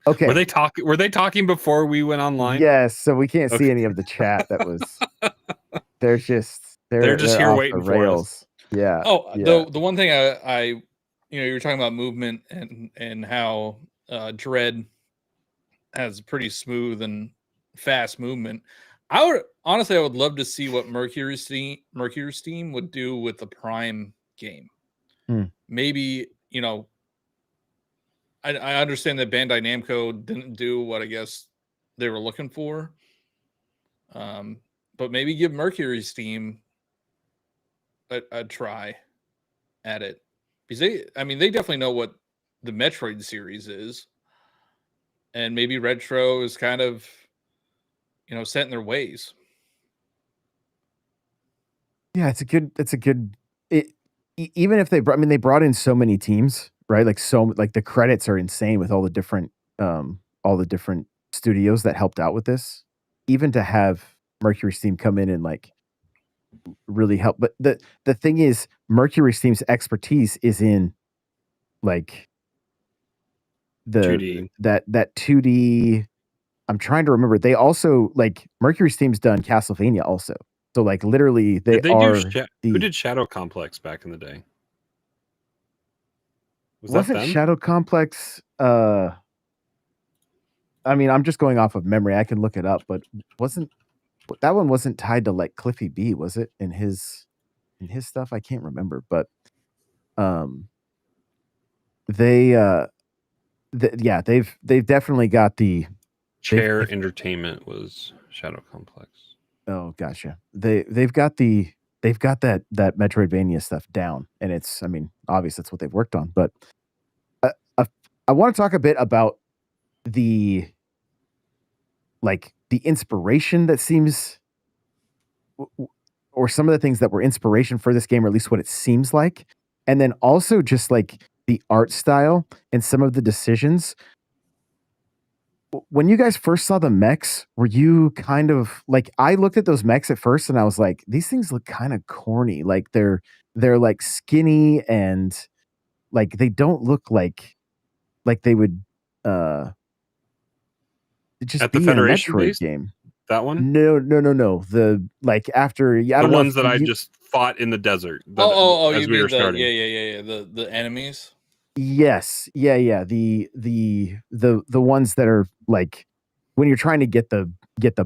[SPEAKER 1] okay.
[SPEAKER 3] Were they talking before we went online?
[SPEAKER 1] Yes, so we can't see any of the chat that was they're just
[SPEAKER 3] here waiting for us.
[SPEAKER 1] Yeah.
[SPEAKER 2] Oh,
[SPEAKER 1] yeah.
[SPEAKER 2] The one thing I you were talking about movement and how Dread has pretty smooth and fast movement. I would love to see what Mercury Steam would do with the Prime game. Maybe, I understand that Bandai Namco didn't do what I guess they were looking for. But maybe give Mercury Steam a try at it. Because they definitely know what the Metroid series is. And maybe Retro is kind of set in their ways.
[SPEAKER 1] Yeah, it's a good even if they brought in so many teams, right? The credits are insane with all the different studios that helped out with this. Even to have Mercury Steam come in and really help. But the thing is, Mercury Steam's expertise is in the
[SPEAKER 3] 2D.
[SPEAKER 1] that 2D. I'm trying to remember. They also Mercury Steam's done Castlevania also. So literally they are.
[SPEAKER 3] Who did Shadow Complex back in the day?
[SPEAKER 1] Wasn't Shadow Complex? I mean, I'm just going off of memory. I can look it up, but that one wasn't tied to Cliffy B, was it? In his stuff, I can't remember, but they've definitely got the
[SPEAKER 3] Chair Entertainment was Shadow Complex.
[SPEAKER 1] Oh, gotcha. They've got that Metroidvania stuff down, and it's, I mean, obviously that's what they've worked on. But I want to talk a bit about the inspiration that seems, or some of the things that were inspiration for this game, or at least what it seems like, and then also just like the art style and some of the decisions. When you guys first saw the mechs, were you kind of like, I looked at those mechs at first and I was like, these things look kind of corny. Like they're like skinny and like they don't look like they would just
[SPEAKER 3] at the
[SPEAKER 1] be in a
[SPEAKER 3] Federation
[SPEAKER 1] Metroid
[SPEAKER 3] base?
[SPEAKER 1] game.
[SPEAKER 3] That one?
[SPEAKER 1] No. The like after, I
[SPEAKER 3] the
[SPEAKER 1] don't know
[SPEAKER 3] ones that I just fought in the desert.
[SPEAKER 2] As
[SPEAKER 3] you
[SPEAKER 2] we
[SPEAKER 3] mean
[SPEAKER 2] were starting.
[SPEAKER 3] Yeah.
[SPEAKER 2] The enemies.
[SPEAKER 1] Yes. Yeah. The ones that are like when you're trying to get the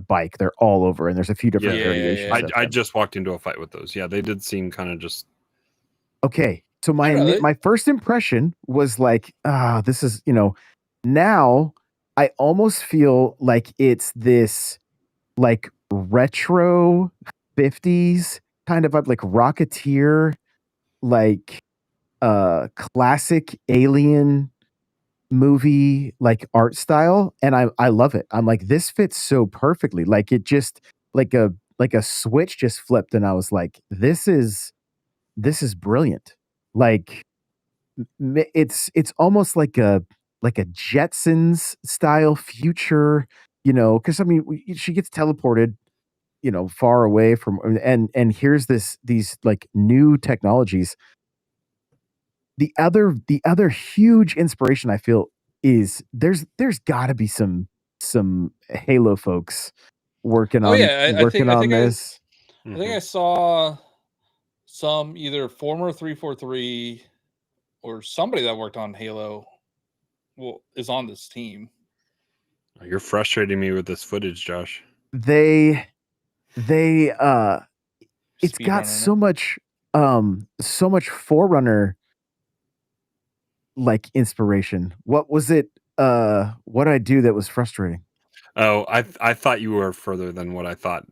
[SPEAKER 1] bike, they're all over, and there's a few different variations.
[SPEAKER 2] Yeah.
[SPEAKER 3] I just walked into a fight with those. Yeah, they did seem kind of just
[SPEAKER 1] okay. So my first impression was like, this is, now I almost feel like it's this like retro 50s kind of like Rocketeer, like classic Alien movie like art style, and I love it. I'm like, this fits so perfectly. Like it just like a switch just flipped, and I was like, this is brilliant. Like it's almost like a Jetsons style future, because I mean she gets teleported, far away from, and here's these like new technologies. The other huge inspiration I feel is there's got to be some Halo folks working on
[SPEAKER 2] I think
[SPEAKER 1] this.
[SPEAKER 2] I think I saw some either former 343 or somebody that worked on Halo is on this team.
[SPEAKER 3] You're frustrating me with this footage, Josh.
[SPEAKER 1] It's got so much Forerunner like inspiration. What was it? What did I do that was frustrating?
[SPEAKER 3] Oh, I thought you were further than what I thought.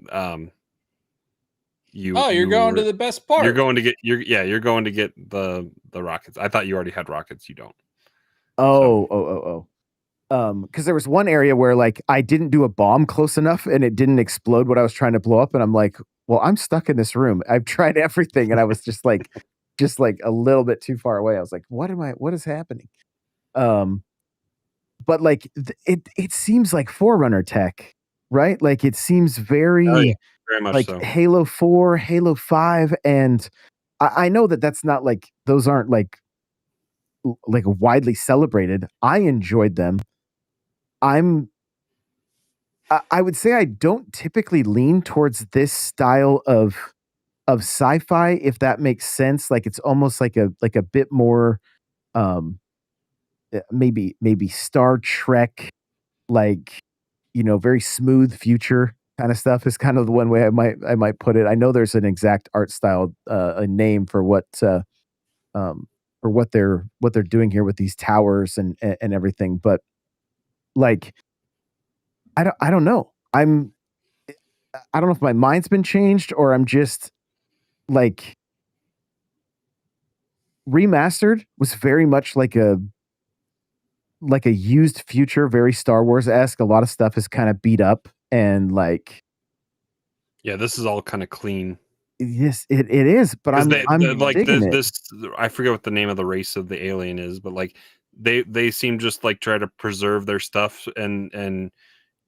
[SPEAKER 2] You're going to the best part.
[SPEAKER 3] You're going to get the rockets. I thought you already had rockets. You don't.
[SPEAKER 1] Because there was one area where like I didn't do a bomb close enough and it didn't explode what I was trying to blow up, and I'm like, well, I'm stuck in this room. I've tried everything, and I was just like a little bit too far away. I was like, what is happening? But like it seems like Forerunner tech, right? Like it seems very
[SPEAKER 3] much
[SPEAKER 1] like
[SPEAKER 3] so.
[SPEAKER 1] Halo 4, Halo 5, and I know that's not like, those aren't like widely celebrated. I enjoyed them. I would say I don't typically lean towards this style of sci-fi, if that makes sense. Like it's almost like a bit more maybe Star Trek, like, very smooth future kind of stuff is kind of the one way I might put it. I know there's an exact art style, a name for what they're doing here with these towers and everything, but like I don't know. I don't know if my mind's been changed or I'm just like, Remastered was very much like a used future, very Star Wars-esque. A lot of stuff is kind of beat up and like,
[SPEAKER 3] yeah, this is all kind of clean.
[SPEAKER 1] Yes, it is, but I'm
[SPEAKER 3] like
[SPEAKER 1] digging
[SPEAKER 3] this. I forget what the name of the race of the alien is, but like they seem just like try to preserve their stuff, and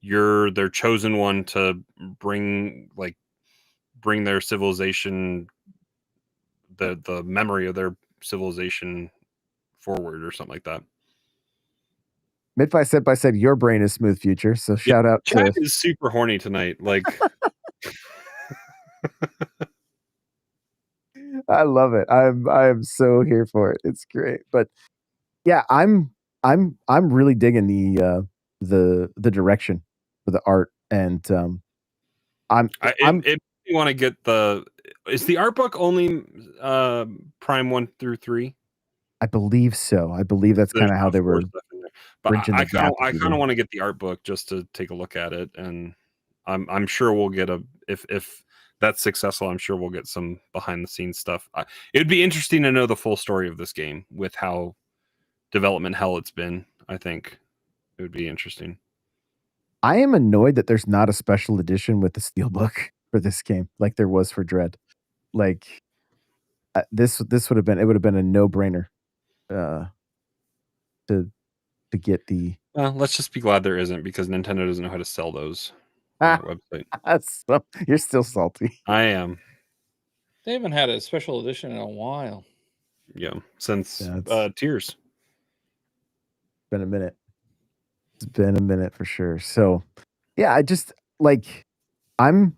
[SPEAKER 3] you're their chosen one to bring their civilization, the memory of their civilization forward or something like that.
[SPEAKER 1] Midfi said your brain is smooth future, so shout out to...
[SPEAKER 3] Chat is super horny tonight. Like
[SPEAKER 1] I love it. I am so here for it. It's great. But yeah, I'm really digging the direction for the art, and
[SPEAKER 3] it want to get is the art book only Prime 1 through 3?
[SPEAKER 1] I believe so. I believe that's kind of how they were.
[SPEAKER 3] But I kind of want to get the art book just to take a look at it, and I'm sure we'll get if that's successful, I'm sure we'll get some behind the scenes stuff. It'd be interesting to know the full story of this game with how development hell it's been. I think it would be interesting.
[SPEAKER 1] I am annoyed that there's not a special edition with the steelbook for this game like there was for Dread. Like this would have been a no-brainer to get the.
[SPEAKER 3] Let's just be glad there isn't, because Nintendo doesn't know how to sell those on their website.
[SPEAKER 1] You're still salty.
[SPEAKER 3] I am.
[SPEAKER 2] They haven't had a special edition in a while.
[SPEAKER 3] Yeah, since Tears.
[SPEAKER 1] Been a minute. It's been a minute for sure. So, yeah, I just like I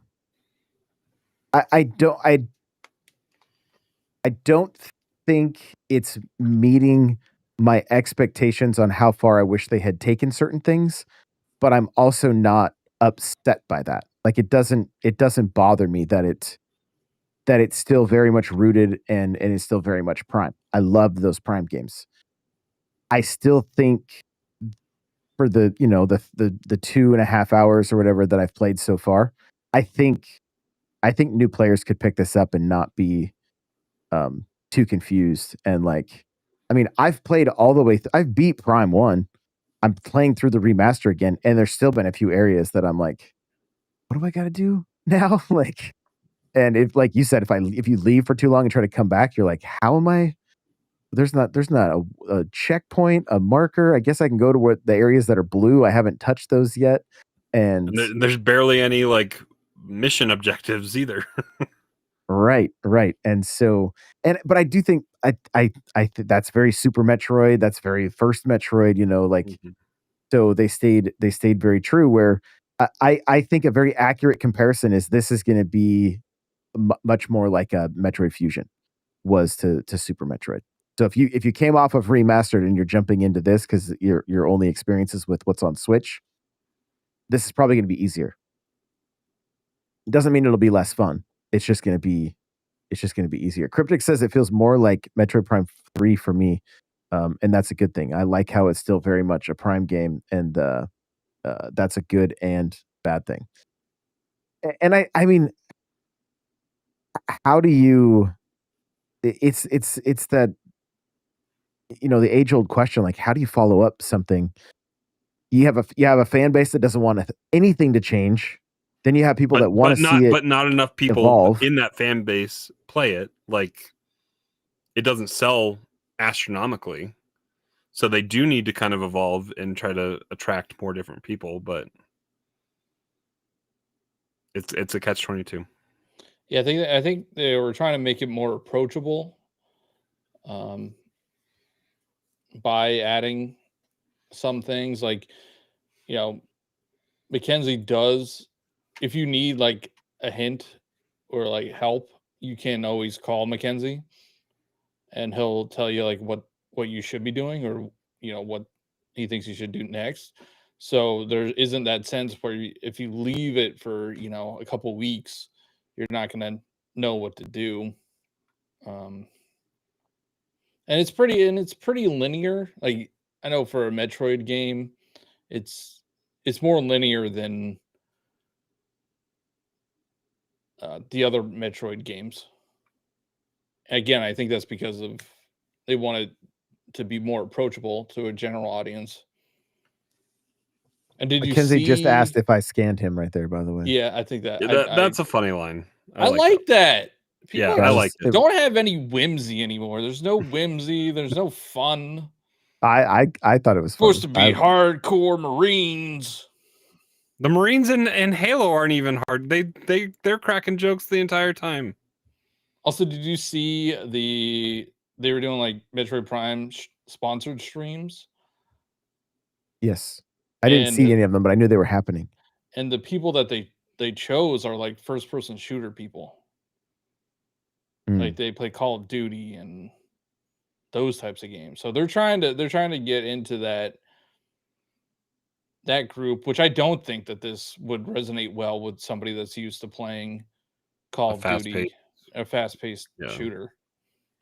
[SPEAKER 1] don't think it's meeting my expectations on how far I wish they had taken certain things, but I'm also not upset by that. Like it doesn't bother me that it's still very much rooted and is still very much Prime. I love those Prime games. I still think for the 2.5 hours or whatever that I've played so far, I think new players could pick this up and not be too confused. And like, I mean, I've played all the way. I've beat Prime 1. I'm playing through the remaster again, and there's still been a few areas that I'm like, what do I got to do now? Like, and if, like you said, if you leave for too long and try to come back, you're like, how am I? There's not a checkpoint, a marker. I guess I can go to where the areas that are blue. I haven't touched those yet, and
[SPEAKER 3] there's barely any like mission objectives either.
[SPEAKER 1] Right. And so, but I do think I that's very Super Metroid. That's very first Metroid. Like so they stayed very true. Where I think a very accurate comparison is this is going to be much more like a Metroid Fusion was to Super Metroid. So if you came off of remastered and you're jumping into this because your only experiences with what's on Switch, this is probably going to be easier. It doesn't mean it'll be less fun. It's just going to be easier. Cryptic says it feels more like Metroid Prime 3 for me, and that's a good thing. I like how it's still very much a Prime game, and that's a good and bad thing. And I mean, how do you? It's that the age old question, like how do you follow up something? You have a fan base that doesn't want anything to change. Then you have people that want to see it,
[SPEAKER 3] but not enough people
[SPEAKER 1] evolve.
[SPEAKER 3] In that fan base play it. Like it doesn't sell astronomically, so they do need to kind of evolve and try to attract more different people. But it's a catch-22.
[SPEAKER 2] Yeah, I think they were trying to make it more approachable, by adding some things like, Mackenzie does. If you need like a hint or like help, you can always call Mackenzie, and he'll tell you like what you should be doing, or what he thinks you should do next. So there isn't that sense where if you leave it for a couple weeks, you're not going to know what to do. And it's pretty linear. Like I know for a Metroid game, it's more linear than the other Metroid games. Again, I think that's because of they wanted to be more approachable to a general audience. And did
[SPEAKER 1] Mackenzie
[SPEAKER 2] you see?
[SPEAKER 1] Just asked if I scanned him right there. By the way,
[SPEAKER 2] Yeah, I think that
[SPEAKER 3] that's a funny line.
[SPEAKER 2] I like that.
[SPEAKER 3] People I like it.
[SPEAKER 2] Don't have any whimsy anymore. There's no whimsy. There's no fun.
[SPEAKER 1] I thought it was
[SPEAKER 2] supposed to be hardcore Marines.
[SPEAKER 3] The Marines in Halo aren't even hard. They're cracking jokes the entire time.
[SPEAKER 2] Also, did you see they were doing like Metroid Prime sponsored streams?
[SPEAKER 1] Yes. I didn't see any of them, but I knew they were happening.
[SPEAKER 2] And the people that they chose are like first person shooter people. Like they play Call of Duty and those types of games. So they're trying to get into that group, which I don't think that this would resonate well with somebody that's used to playing Call of Duty, a fast-paced shooter.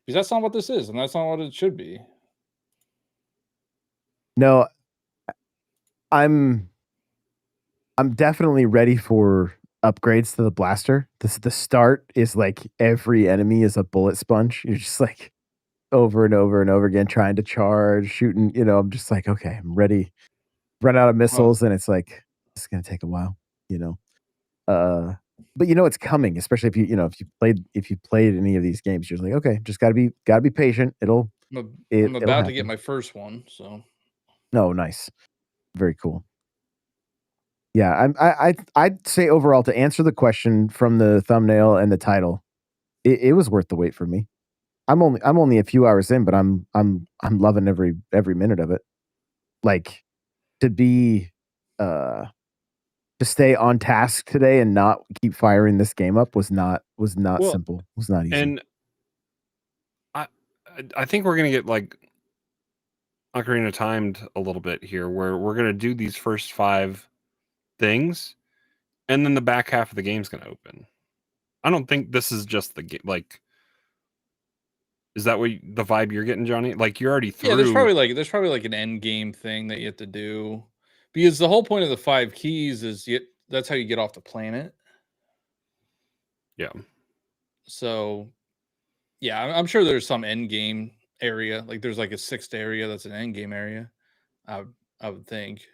[SPEAKER 2] Because that's not what this is, and that's not what it should be.
[SPEAKER 1] No, I'm definitely ready for upgrades to the blaster. The start is like every enemy is a bullet sponge. You're just like over and over and over again trying to charge, shooting. I'm just like, okay, I'm ready. Run out of missiles, and it's like it's gonna take a while. But it's coming. Especially if if you played any of these games, you're like, okay, just gotta be patient.
[SPEAKER 2] I'm about to get my first one. So,
[SPEAKER 1] no, nice, very cool. Yeah, I'd say overall, to answer the question from the thumbnail and the title, it was worth the wait for me. I'm only a few hours in, but I'm loving every minute of it. Like, to be to stay on task today and not keep firing this game up was not simple. Was not easy.
[SPEAKER 3] And I think we're gonna get like Ocarina timed a little bit here, where we're gonna do these first 5 things, and then the back half of the game's gonna open. I don't think this is just the game. Like, is that what the vibe you're getting, Johnny? Like, you're already through.
[SPEAKER 2] Yeah, there's probably like an end game thing that you have to do, because the whole point of the 5 keys is that's how you get off the planet.
[SPEAKER 3] Yeah.
[SPEAKER 2] So, yeah, I'm sure there's some end game area. Like, there's like a 6th area that's an end game area. I would think.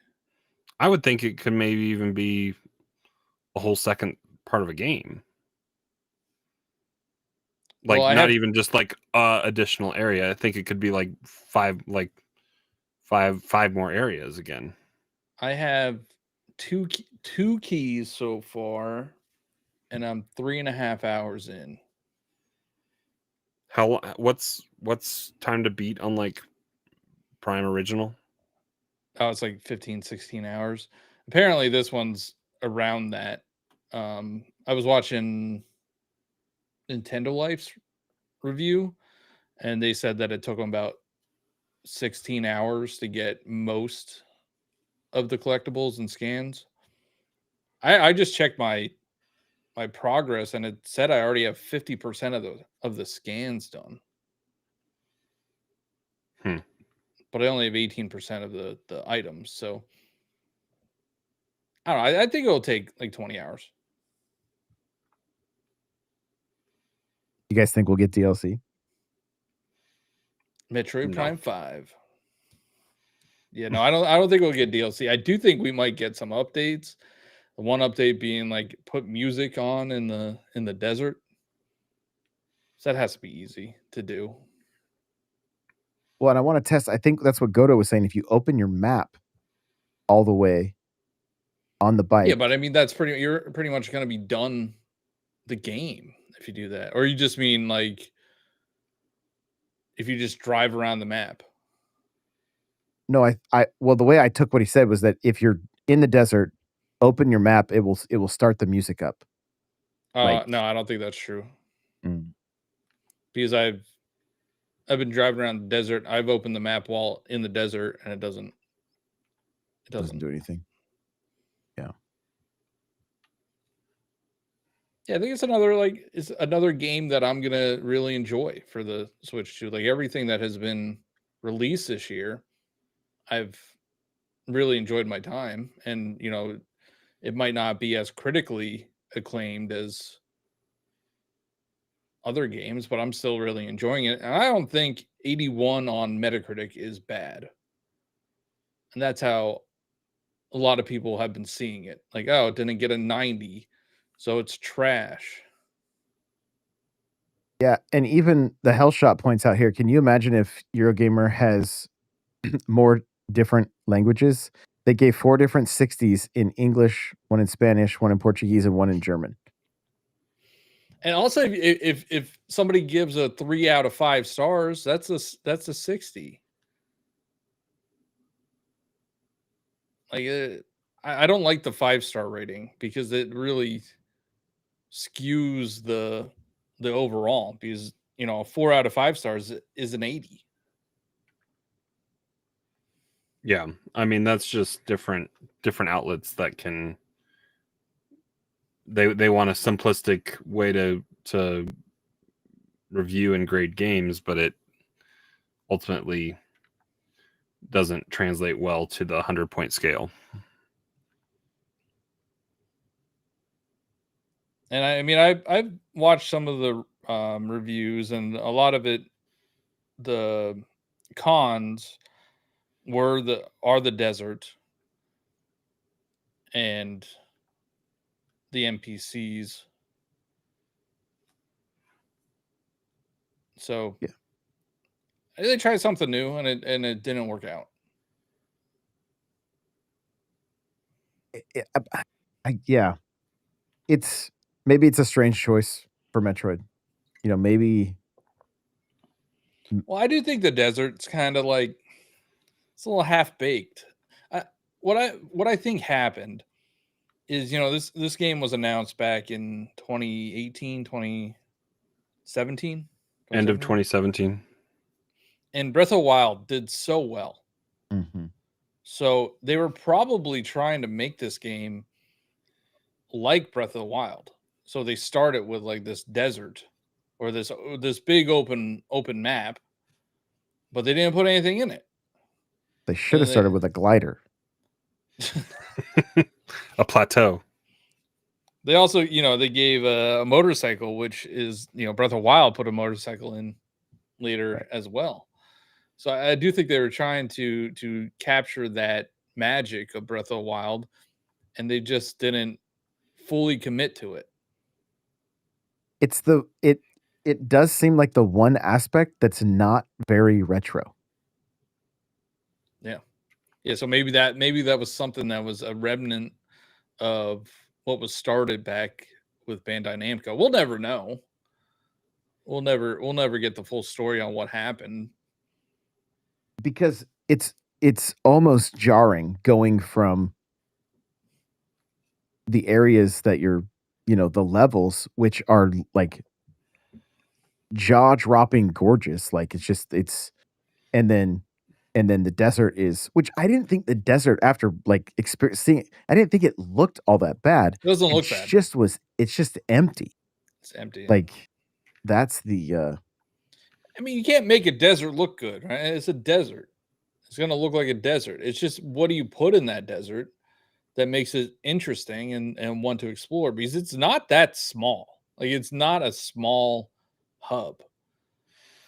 [SPEAKER 3] I would think it could maybe even be a whole second part of a game. Like, well, not even just like additional area. I think it could be like five more areas again.
[SPEAKER 2] I have two keys so far, and I'm 3.5 hours in.
[SPEAKER 3] What's time to beat on like Prime Original?
[SPEAKER 2] Oh, it's like 15, 16 hours. Apparently this one's around that. I was watching Nintendo Life's review, and they said that it took them about 16 hours to get most of the collectibles and scans. I just checked my progress, and it said I already have 50% of the scans done. But I only have 18% of the items, so I don't know. I think it'll take like 20 hours.
[SPEAKER 1] You guys think we'll get DLC?
[SPEAKER 2] Metroid Prime 5. Yeah, no, I don't think we'll get DLC. I do think we might get some updates. The one update being like put music on in the desert. So that has to be easy to do.
[SPEAKER 1] Well, and I want to test. I think that's what Godo was saying. If you open your map all the way on the bike,
[SPEAKER 2] yeah, but I mean you're pretty much going to be done the game if you do that, or you just mean like if you just drive around the map.
[SPEAKER 1] No, well, the way I took what he said was that if you're in the desert, open your map, it will start the music up.
[SPEAKER 2] No, I don't think that's true. Because I've been driving around the desert. I've opened the map while in the desert, and it doesn't
[SPEAKER 1] do anything. Yeah.
[SPEAKER 2] Yeah, I think it's another game that I'm gonna really enjoy for the Switch 2. Like everything that has been released this year, I've really enjoyed my time. And it might not be as critically acclaimed as other games, but I'm still really enjoying it. And I don't think 81 on Metacritic is bad. And that's how a lot of people have been seeing it. Like, oh, it didn't get a 90, so it's trash.
[SPEAKER 1] Yeah, and even the Hellshot points out here, can you imagine if Eurogamer has more different languages? They gave 4 different 60s in English, 1 in Spanish, 1 in Portuguese, and 1 in German.
[SPEAKER 2] And also, if somebody gives a 3 out of 5 stars, that's a 60. Like, I don't like the 5-star rating because it really skews the overall. Because 4 out of 5 stars is an 80.
[SPEAKER 3] Yeah, I mean that's just different outlets that can. They want a simplistic way to review and grade games, but it ultimately doesn't translate well to the 100-point scale.
[SPEAKER 2] And I mean, I've watched some of the reviews, and a lot of it, the cons are the desert and the NPCs. So
[SPEAKER 1] yeah,
[SPEAKER 2] they tried something new, and it didn't work out.
[SPEAKER 1] Yeah, maybe it's a strange choice for Metroid. You know, maybe.
[SPEAKER 2] Well, I do think the desert's kind of like it's a little half baked. What I think happened is, this game was announced back in 2018, 2017,
[SPEAKER 3] End of 2017.
[SPEAKER 2] and Breath of the Wild did so well.
[SPEAKER 1] Mm-hmm.
[SPEAKER 2] So they were probably trying to make this game like Breath of the Wild. So they started with like this desert or this big open map, but they didn't put anything in it.
[SPEAKER 1] They should have started with a glider.
[SPEAKER 3] A plateau.
[SPEAKER 2] They also, they gave a motorcycle, which is, Breath of the Wild put a motorcycle in later as well. So I do think they were trying to capture that magic of Breath of the Wild, and they just didn't fully commit to it.
[SPEAKER 1] It does seem like the one aspect that's not very retro.
[SPEAKER 2] Yeah. So maybe that was something that was a remnant of what was started back with Bandai Namco. We'll never know. We'll never get the full story on what happened,
[SPEAKER 1] because it's almost jarring going from the areas that you're, the levels, which are like jaw-dropping gorgeous, like and then the desert is, which I didn't think the desert, after like experiencing, I didn't think it looked all that bad.
[SPEAKER 2] It doesn't look bad.
[SPEAKER 1] It's just empty.
[SPEAKER 2] It's empty.
[SPEAKER 1] Like that's the
[SPEAKER 2] I mean, you can't make a desert look good, right? It's a desert. It's going to look like a desert. It's just, what do you put in that desert that makes it interesting and want to explore? Because it's not that small. Like, it's not a small hub.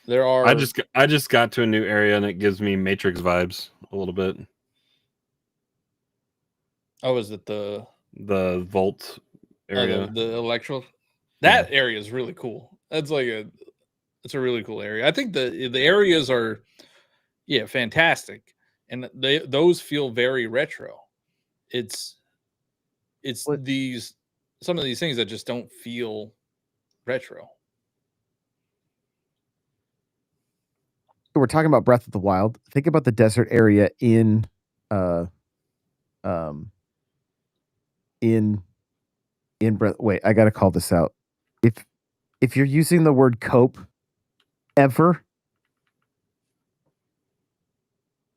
[SPEAKER 2] There are.
[SPEAKER 3] I just got to a new area, and it gives me Matrix vibes a little bit.
[SPEAKER 2] Oh, is it the
[SPEAKER 3] vault area?
[SPEAKER 2] The electro. That area is really cool. That's like it's a really cool area. I think the areas are, fantastic, and those feel very retro. It's some of these things that just don't feel retro.
[SPEAKER 1] We're talking about Breath of the Wild. Think about the desert area in Breath. Wait, I got to call this out. If you're using the word cope ever,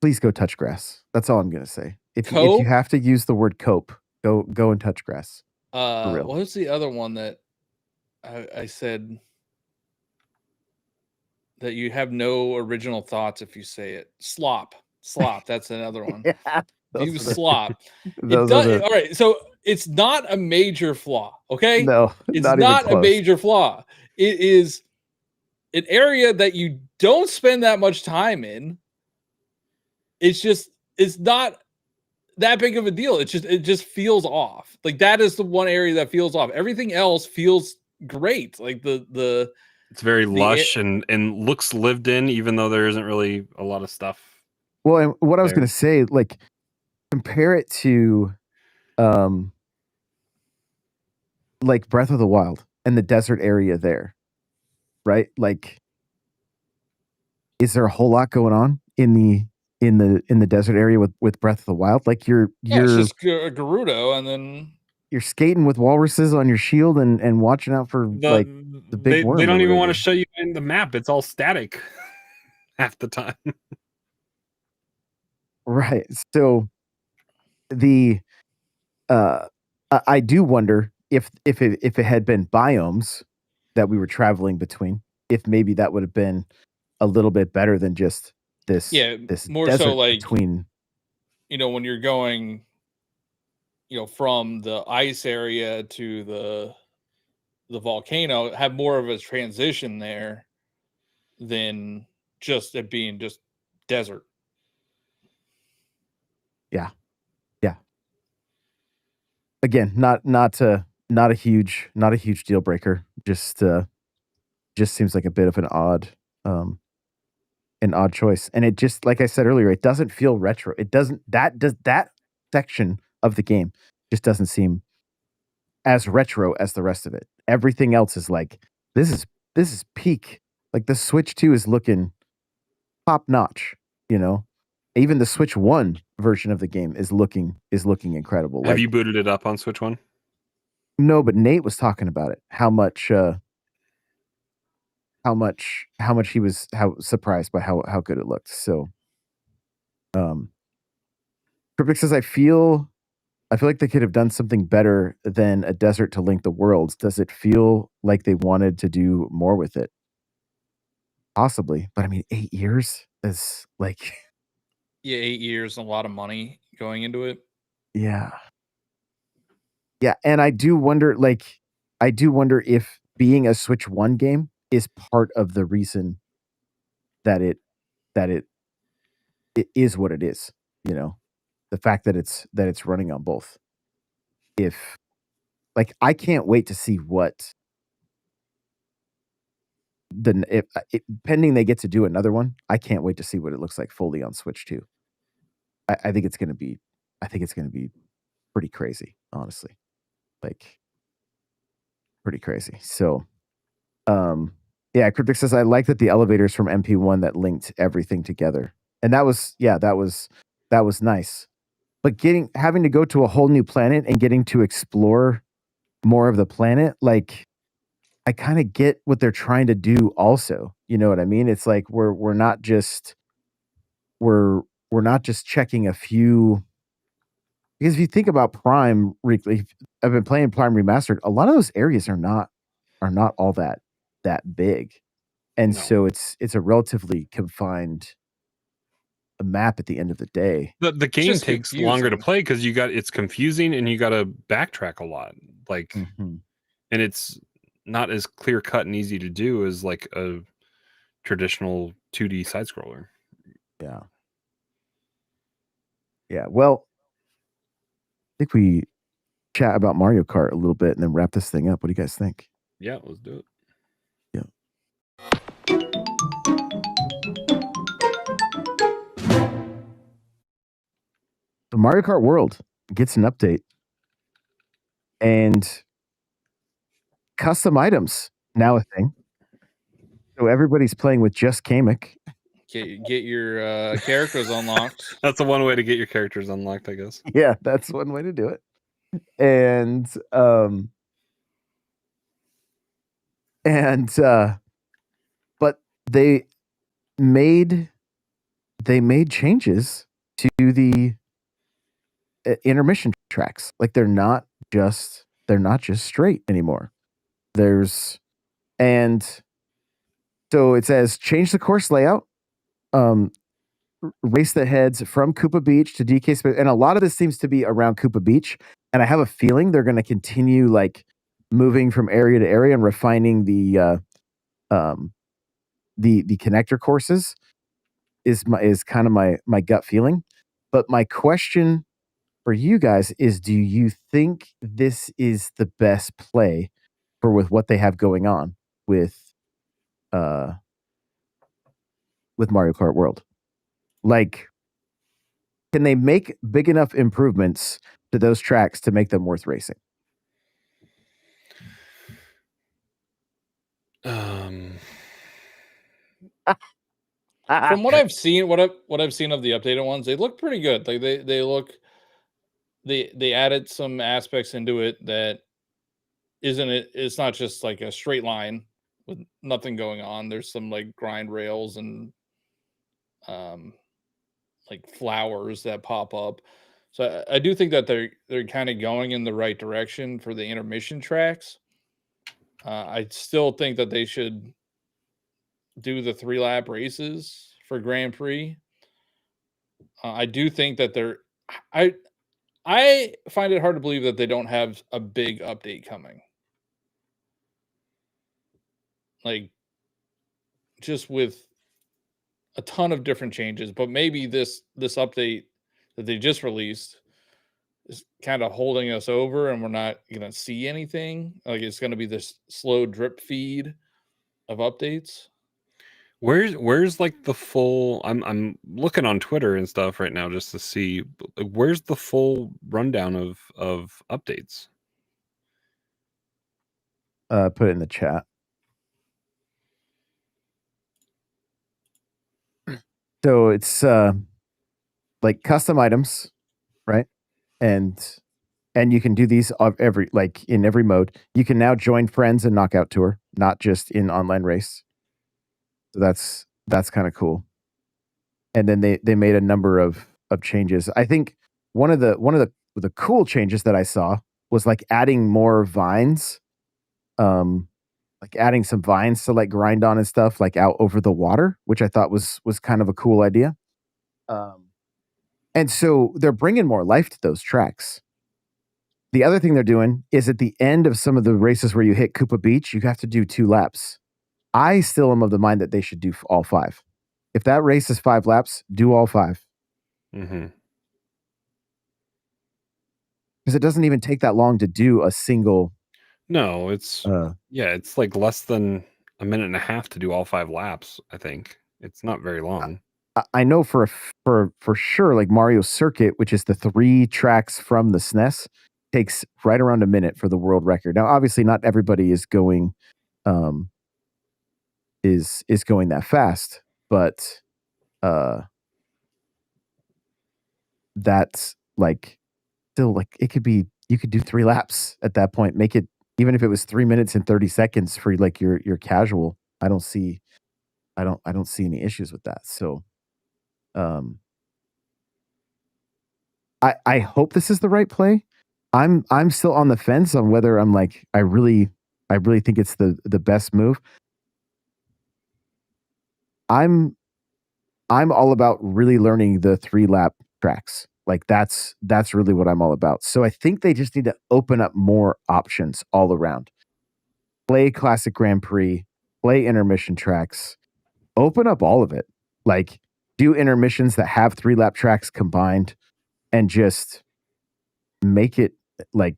[SPEAKER 1] please go touch grass. That's all I'm going to say. If you have to use the word cope, go and touch grass.
[SPEAKER 2] What was the other one that I said that you have no original thoughts if you say it? Slop. That's another one.
[SPEAKER 1] Yeah,
[SPEAKER 2] you slop. All right. So it's not a major flaw. Okay.
[SPEAKER 1] No,
[SPEAKER 2] it's not a major flaw. It is an area that you don't spend that much time in. It's not that big of a deal. It just feels off. Like, that is the one area that feels off. Everything else feels great. Like
[SPEAKER 3] it's very lush and looks lived in, even though there isn't really a lot of stuff.
[SPEAKER 1] Well, and what I was going to say, like, compare it to like Breath of the Wild and the desert area there, right? Like, is there a whole lot going on in the desert area with Breath of the Wild? Like, you're
[SPEAKER 2] it's just Gerudo, and then
[SPEAKER 1] you're skating with walruses on your shield and watching out for the big worm.
[SPEAKER 3] They don't even want to show you in the map. It's all static half the time.
[SPEAKER 1] Right. So I do wonder if it had been biomes that we were traveling between, if maybe that would have been a little bit better than just this
[SPEAKER 2] more
[SPEAKER 1] desert
[SPEAKER 2] so like
[SPEAKER 1] between,
[SPEAKER 2] when you're going from the ice area to the volcano, have more of a transition there than just it being just desert.
[SPEAKER 1] Yeah. Again, not a huge deal breaker. Just seems like a bit of an odd choice. And it just, like I said earlier, it doesn't feel retro. It doesn't that section of the game just doesn't seem as retro as the rest of it. Everything else is like, this is peak. Like the Switch 2 is looking top notch, Even the Switch 1 version of the game is looking incredible.
[SPEAKER 3] Have you booted it up on Switch 1?
[SPEAKER 1] No, but Nate was talking about it. How much he was surprised by how good it looked. So Cryptic says, I feel like they could have done something better than a desert to link the worlds. Does it feel like they wanted to do more with it? Possibly, but I mean 8 years is like
[SPEAKER 2] 8 years and a lot of money going into it.
[SPEAKER 1] Yeah, and I do wonder if being a Switch 1 game is part of the reason that it is what it is, the fact that it's running on both. If I can't wait to see what if pending they get to do another one, I can't wait to see what it looks like fully on Switch 2. I think it's gonna be pretty crazy, honestly. Like pretty crazy. So yeah, Cryptic says, I like that the elevators from MP1 that linked everything together. And that was nice. But having to go to a whole new planet and getting to explore more of the planet, like I kind of get what they're trying to do also. You know what I mean? It's like we're not just checking a few, because if you think about Prime, I've been playing Prime Remastered, a lot of those areas are not all that big. And so it's a relatively confined map at the end of the day.
[SPEAKER 3] The game takes longer to play because it's confusing and you got to backtrack a lot. Like, and it's not as clear cut and easy to do as like a traditional 2D side scroller.
[SPEAKER 1] Yeah. Yeah. Well, I think we chat about Mario Kart a little bit and then wrap this thing up. What do you guys think?
[SPEAKER 3] Yeah, let's do it.
[SPEAKER 1] Yeah. The Mario Kart World gets an update and custom items now a thing. So everybody's playing with just Kamek.
[SPEAKER 2] Get your characters unlocked.
[SPEAKER 3] That's the one way to get your characters unlocked, I guess.
[SPEAKER 1] Yeah, that's one way to do it. And but they made changes to the intermission tracks. Like they're not just straight anymore. And so it says change the course layout, race that heads from Koopa Beach to DK Space, and a lot of this seems to be around Koopa Beach. And I have a feeling they're going to continue like moving from area to area and refining the connector courses. Is kind of my gut feeling. But my question for you guys is, do you think this is the best play with what they have going on with Mario Kart World? Like, can they make big enough improvements to those tracks to make them worth racing?
[SPEAKER 2] From what I've seen, what I've seen of the updated ones, they look pretty good. Like they look, they added some aspects into it that it's not just like a straight line with nothing going on. There's some like grind rails and like flowers that pop up. So I do think that they're kind of going in the right direction for the intermission tracks. I still think that they should do the 3-lap races for Grand Prix. I do think that I find it hard to believe that they don't have a big update coming. Like, just with a ton of different changes, but maybe this update that they just released is kind of holding us over and we're not going to see anything. Like, it's going to be this slow drip feed of updates.
[SPEAKER 3] Where's like the full? I'm looking on Twitter and stuff right now just to see where's the full rundown of updates.
[SPEAKER 1] Put it in the chat. So it's like custom items, right? And you can do these of in every mode. You can now join friends in Knockout Tour, not just in online race. So that's kind of cool. And then they made a number of changes. I think one of the cool changes that I saw was like adding more vines, like adding some vines to like grind on and stuff like out over the water, which I thought was kind of a cool idea. And so they're bringing more life to those tracks. The other thing they're doing is at the end of some of the races where you hit Koopa Beach, you have to do 2 laps. I still am of the mind that they should do all 5. If that race is 5 laps, do all 5.
[SPEAKER 3] Mm-hmm.
[SPEAKER 1] Because it doesn't even take that long to do a single.
[SPEAKER 3] No, it's it's like less than a minute and a half to do all 5 laps. I think it's not very long.
[SPEAKER 1] I know for sure, like Mario Circuit, which is the 3 tracks from the SNES, takes right around a minute for the world record. Now, obviously, not everybody is going is going that fast, but that's like still like it could be, you could do 3 laps at that point. Make it, even if it was 3 minutes and 30 seconds for like your casual. I don't see any issues with that. So I hope this is the right play. I'm still on the fence on whether I'm like I really think it's the best move. I'm all about really learning the 3-lap tracks. Like that's really what I'm all about. So I think they just need to open up more options all around. Play Classic Grand Prix, play intermission tracks, open up all of it. Like do intermissions that have 3-lap tracks combined and just make it like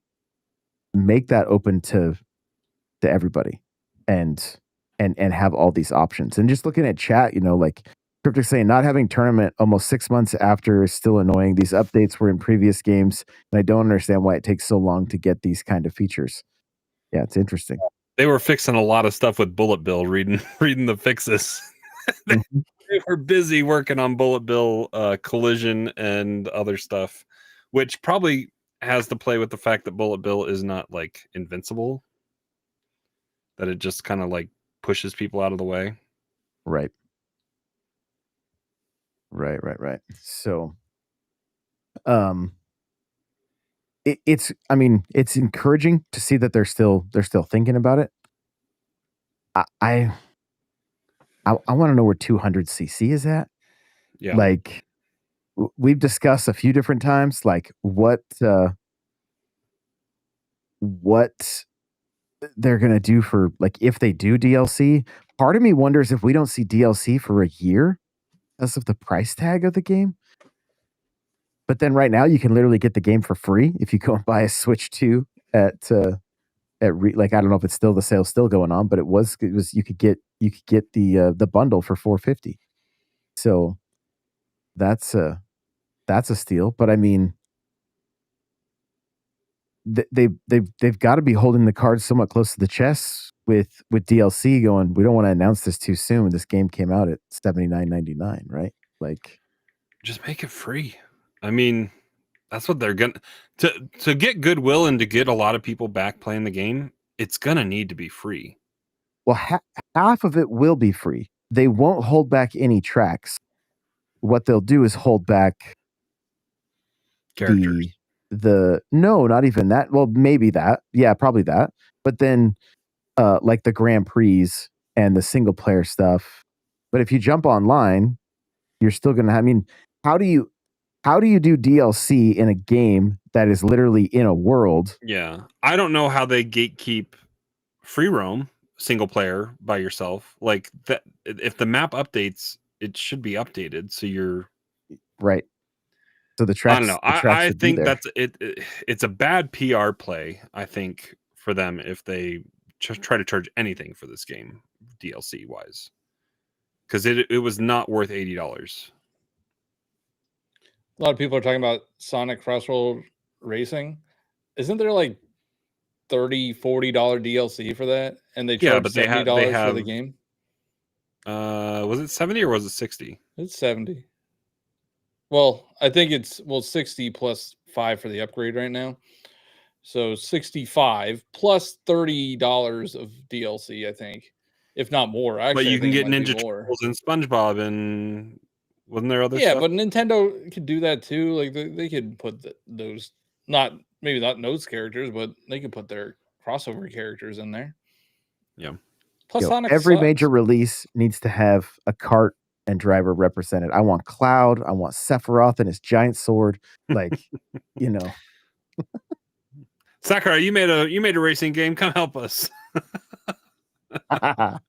[SPEAKER 1] make that open to everybody and have all these options. And just looking at chat, like Cryptic saying not having tournament almost 6 months after is still annoying. These updates were in previous games, and I don't understand why it takes so long to get these kind of features. Yeah, it's interesting.
[SPEAKER 3] They were fixing a lot of stuff with Bullet Bill, reading the fixes. They were busy working on Bullet Bill collision and other stuff, which probably has to play with the fact that Bullet Bill is not like invincible, that it just kind of like pushes people out of the way.
[SPEAKER 1] Right. So it's encouraging to see that they're still thinking about it. I want to know where 200cc is at.
[SPEAKER 3] Yeah.
[SPEAKER 1] Like we've discussed a few different times, like what they're going to do for like, if they do DLC. Part of me wonders if we don't see DLC for a year because of the price tag of the game. But then right now you can literally get the game for free if you go and buy a Switch 2 at like, I don't know if it's still, the sale's still going on, but it was you could get the bundle for $450. So that's a steal. But I mean, they've got to be holding the cards somewhat close to the chest with DLC going, we don't want to announce this too soon when this game came out at $79.99, right? Like,
[SPEAKER 3] just make it free. I mean, that's what they're gonna to get goodwill and to get a lot of people back playing the game. It's gonna need to be free.
[SPEAKER 1] Well, half of it will be free. They won't hold back any tracks. What they'll do is hold back
[SPEAKER 3] characters.
[SPEAKER 1] No, not even that. Well, maybe that. Yeah, probably that. But then like the Grand Prix and the single player stuff. But if you jump online, you're still gonna. I mean, how do you do DLC in a game that is literally in a world?
[SPEAKER 3] Yeah, I don't know how they gatekeep free roam single player by yourself. Like that, if the map updates, it should be updated. So you're
[SPEAKER 1] right. So the tracks.
[SPEAKER 3] I don't know. I think that's it. It's a bad PR play. I think for them if they try to charge anything for this game DLC wise, because it was not worth $80.
[SPEAKER 2] A lot of people are talking about Sonic Crossroad Racing. Isn't there like $30-$40 DLC for that? And they charge $70 for the game?
[SPEAKER 3] Was it 70 or was it 60?
[SPEAKER 2] It's 70. Well, I think it's 60 plus 5 for the upgrade right now. So 65 plus $30 of DLC, I think. If not more. Actually,
[SPEAKER 3] but you can get Ninja Turtles and SpongeBob and wasn't there other stuff?
[SPEAKER 2] Yeah, but Nintendo could do that too. Like they could put those maybe not those characters, but they could put their crossover characters in there.
[SPEAKER 3] Yeah.
[SPEAKER 2] Plus, Sonic
[SPEAKER 1] every
[SPEAKER 2] sucks.
[SPEAKER 1] major release needs to have a kart and driver represented. I want Cloud. I want Sephiroth and his giant sword. Like, you know.
[SPEAKER 3] Sakura, you made a racing game. Come help us. I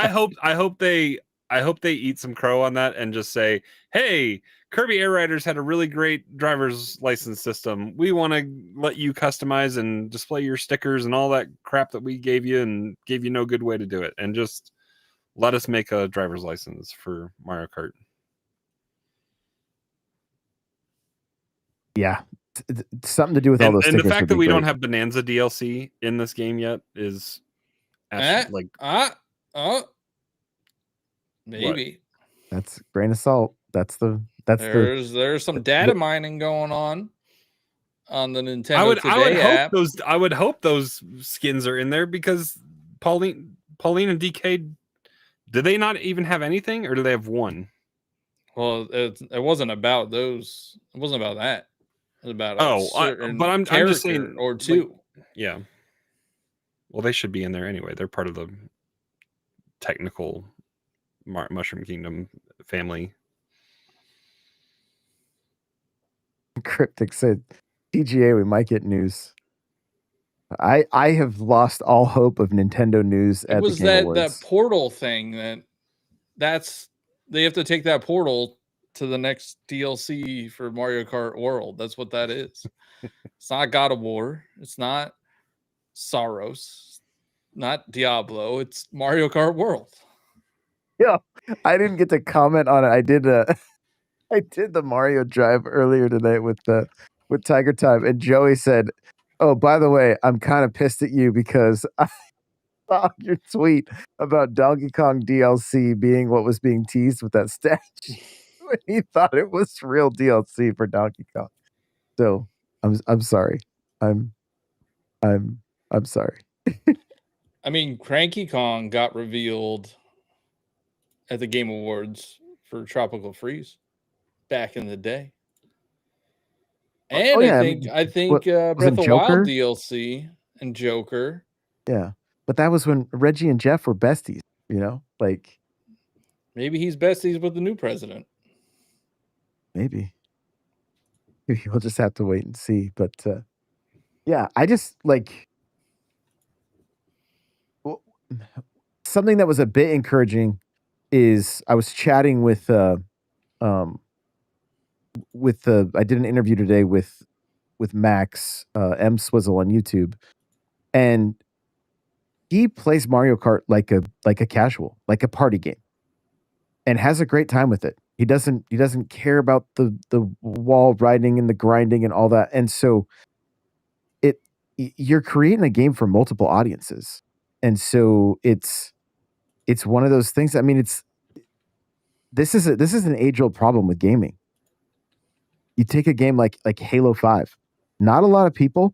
[SPEAKER 3] hope they eat some crow on that and just say, hey, Kirby Air Riders had a really great driver's license system. We want to let you customize and display your stickers and all that crap that we gave you and gave you no good way to do it. And just let us make a driver's license for Mario Kart.
[SPEAKER 1] Yeah. Something to do with all those stickers.
[SPEAKER 3] And the fact that we don't have Bonanza DLC in this game yet is
[SPEAKER 2] maybe.
[SPEAKER 1] That's a grain of salt.
[SPEAKER 2] There's some data mining going on the Nintendo app.
[SPEAKER 3] I would hope those skins are in there because Pauline and DK, do they not even have anything or do they have one?
[SPEAKER 2] Well, it wasn't about those. It wasn't about that. It was about
[SPEAKER 3] but I'm just saying
[SPEAKER 2] or two.
[SPEAKER 3] Like, yeah. Well, they should be in there anyway. They're part of the technical Mushroom Kingdom family.
[SPEAKER 1] Cryptic said, TGA, we might get news. I have lost all hope of Nintendo news at the Game Awards.
[SPEAKER 2] That portal thing that's they have to take that portal to the next DLC for Mario Kart World. That's what that is. It's not God of War. It's not Saros. Not Diablo. It's Mario Kart World.
[SPEAKER 1] Yeah, I didn't get to comment on it. I did the Mario Drive earlier today with Tiger Time, and Joey said, "Oh, by the way, I'm kind of pissed at you because I saw your tweet about Donkey Kong DLC being what was being teased with that statue. He thought it was real DLC for Donkey Kong. So I'm sorry. I'm sorry."
[SPEAKER 2] I mean, Cranky Kong got revealed at the Game Awards for Tropical Freeze back in the day. And I think Breath of the Wild DLC and Joker.
[SPEAKER 1] Yeah. But that was when Reggie and Jeff were besties, you know? Like
[SPEAKER 2] maybe he's besties with the new president.
[SPEAKER 1] Maybe. We'll just have to wait and see. But yeah, I just like something that was a bit encouraging is I was chatting with I did an interview today with Max M Swizzle on YouTube, and he plays Mario Kart like a casual, like a party game, and has a great time with it. He doesn't care about the wall riding and the grinding and all that. And so you're creating a game for multiple audiences. And so it's one of those things. I mean, this is an age-old problem with gaming. You take a game like Halo 5. Not a lot of people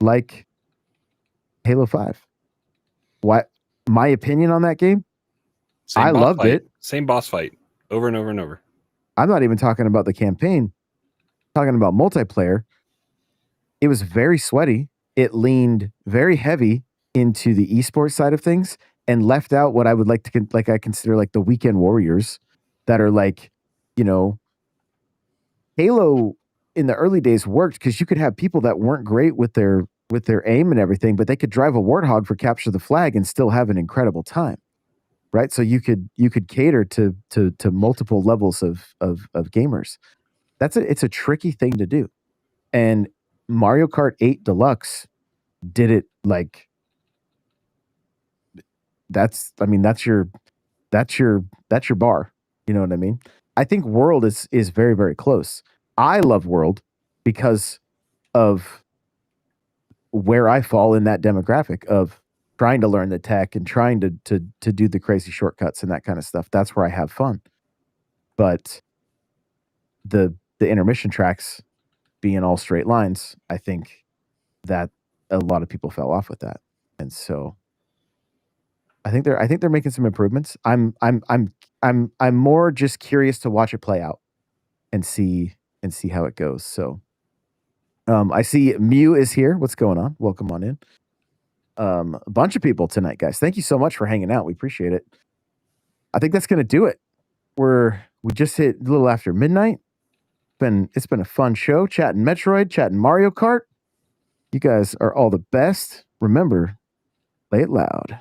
[SPEAKER 1] like Halo 5. What my opinion on that game? I loved it.
[SPEAKER 3] Same boss fight over and over and over.
[SPEAKER 1] I'm not even talking about the campaign. I'm talking about multiplayer. It was very sweaty. It leaned very heavy into the esports side of things and left out what I would I consider like the weekend warriors that are like you know, Halo in the early days worked because you could have people that weren't great with their aim and everything, but they could drive a Warthog for capture the flag and still have an incredible time, right? So you could cater to multiple levels of gamers. It's a tricky thing to do, and Mario Kart 8 Deluxe did it like that's your bar. You know what I mean? I think World is very, very close. I love World because of where I fall in that demographic of trying to learn the tech and trying to do the crazy shortcuts and that kind of stuff. That's where I have fun. But the intermission tracks being all straight lines, I think that a lot of people fell off with that. And so I think they're making some improvements. I'm more just curious to watch it play out and see how it goes. So I see Mew is here. What's going on? Welcome on in. A bunch of people tonight, guys. Thank you so much for hanging out. We appreciate it. I think that's gonna do it. We just hit a little after midnight. It's been a fun show, chatting Metroid, chatting Mario Kart. You guys are all the best. Remember, play it loud.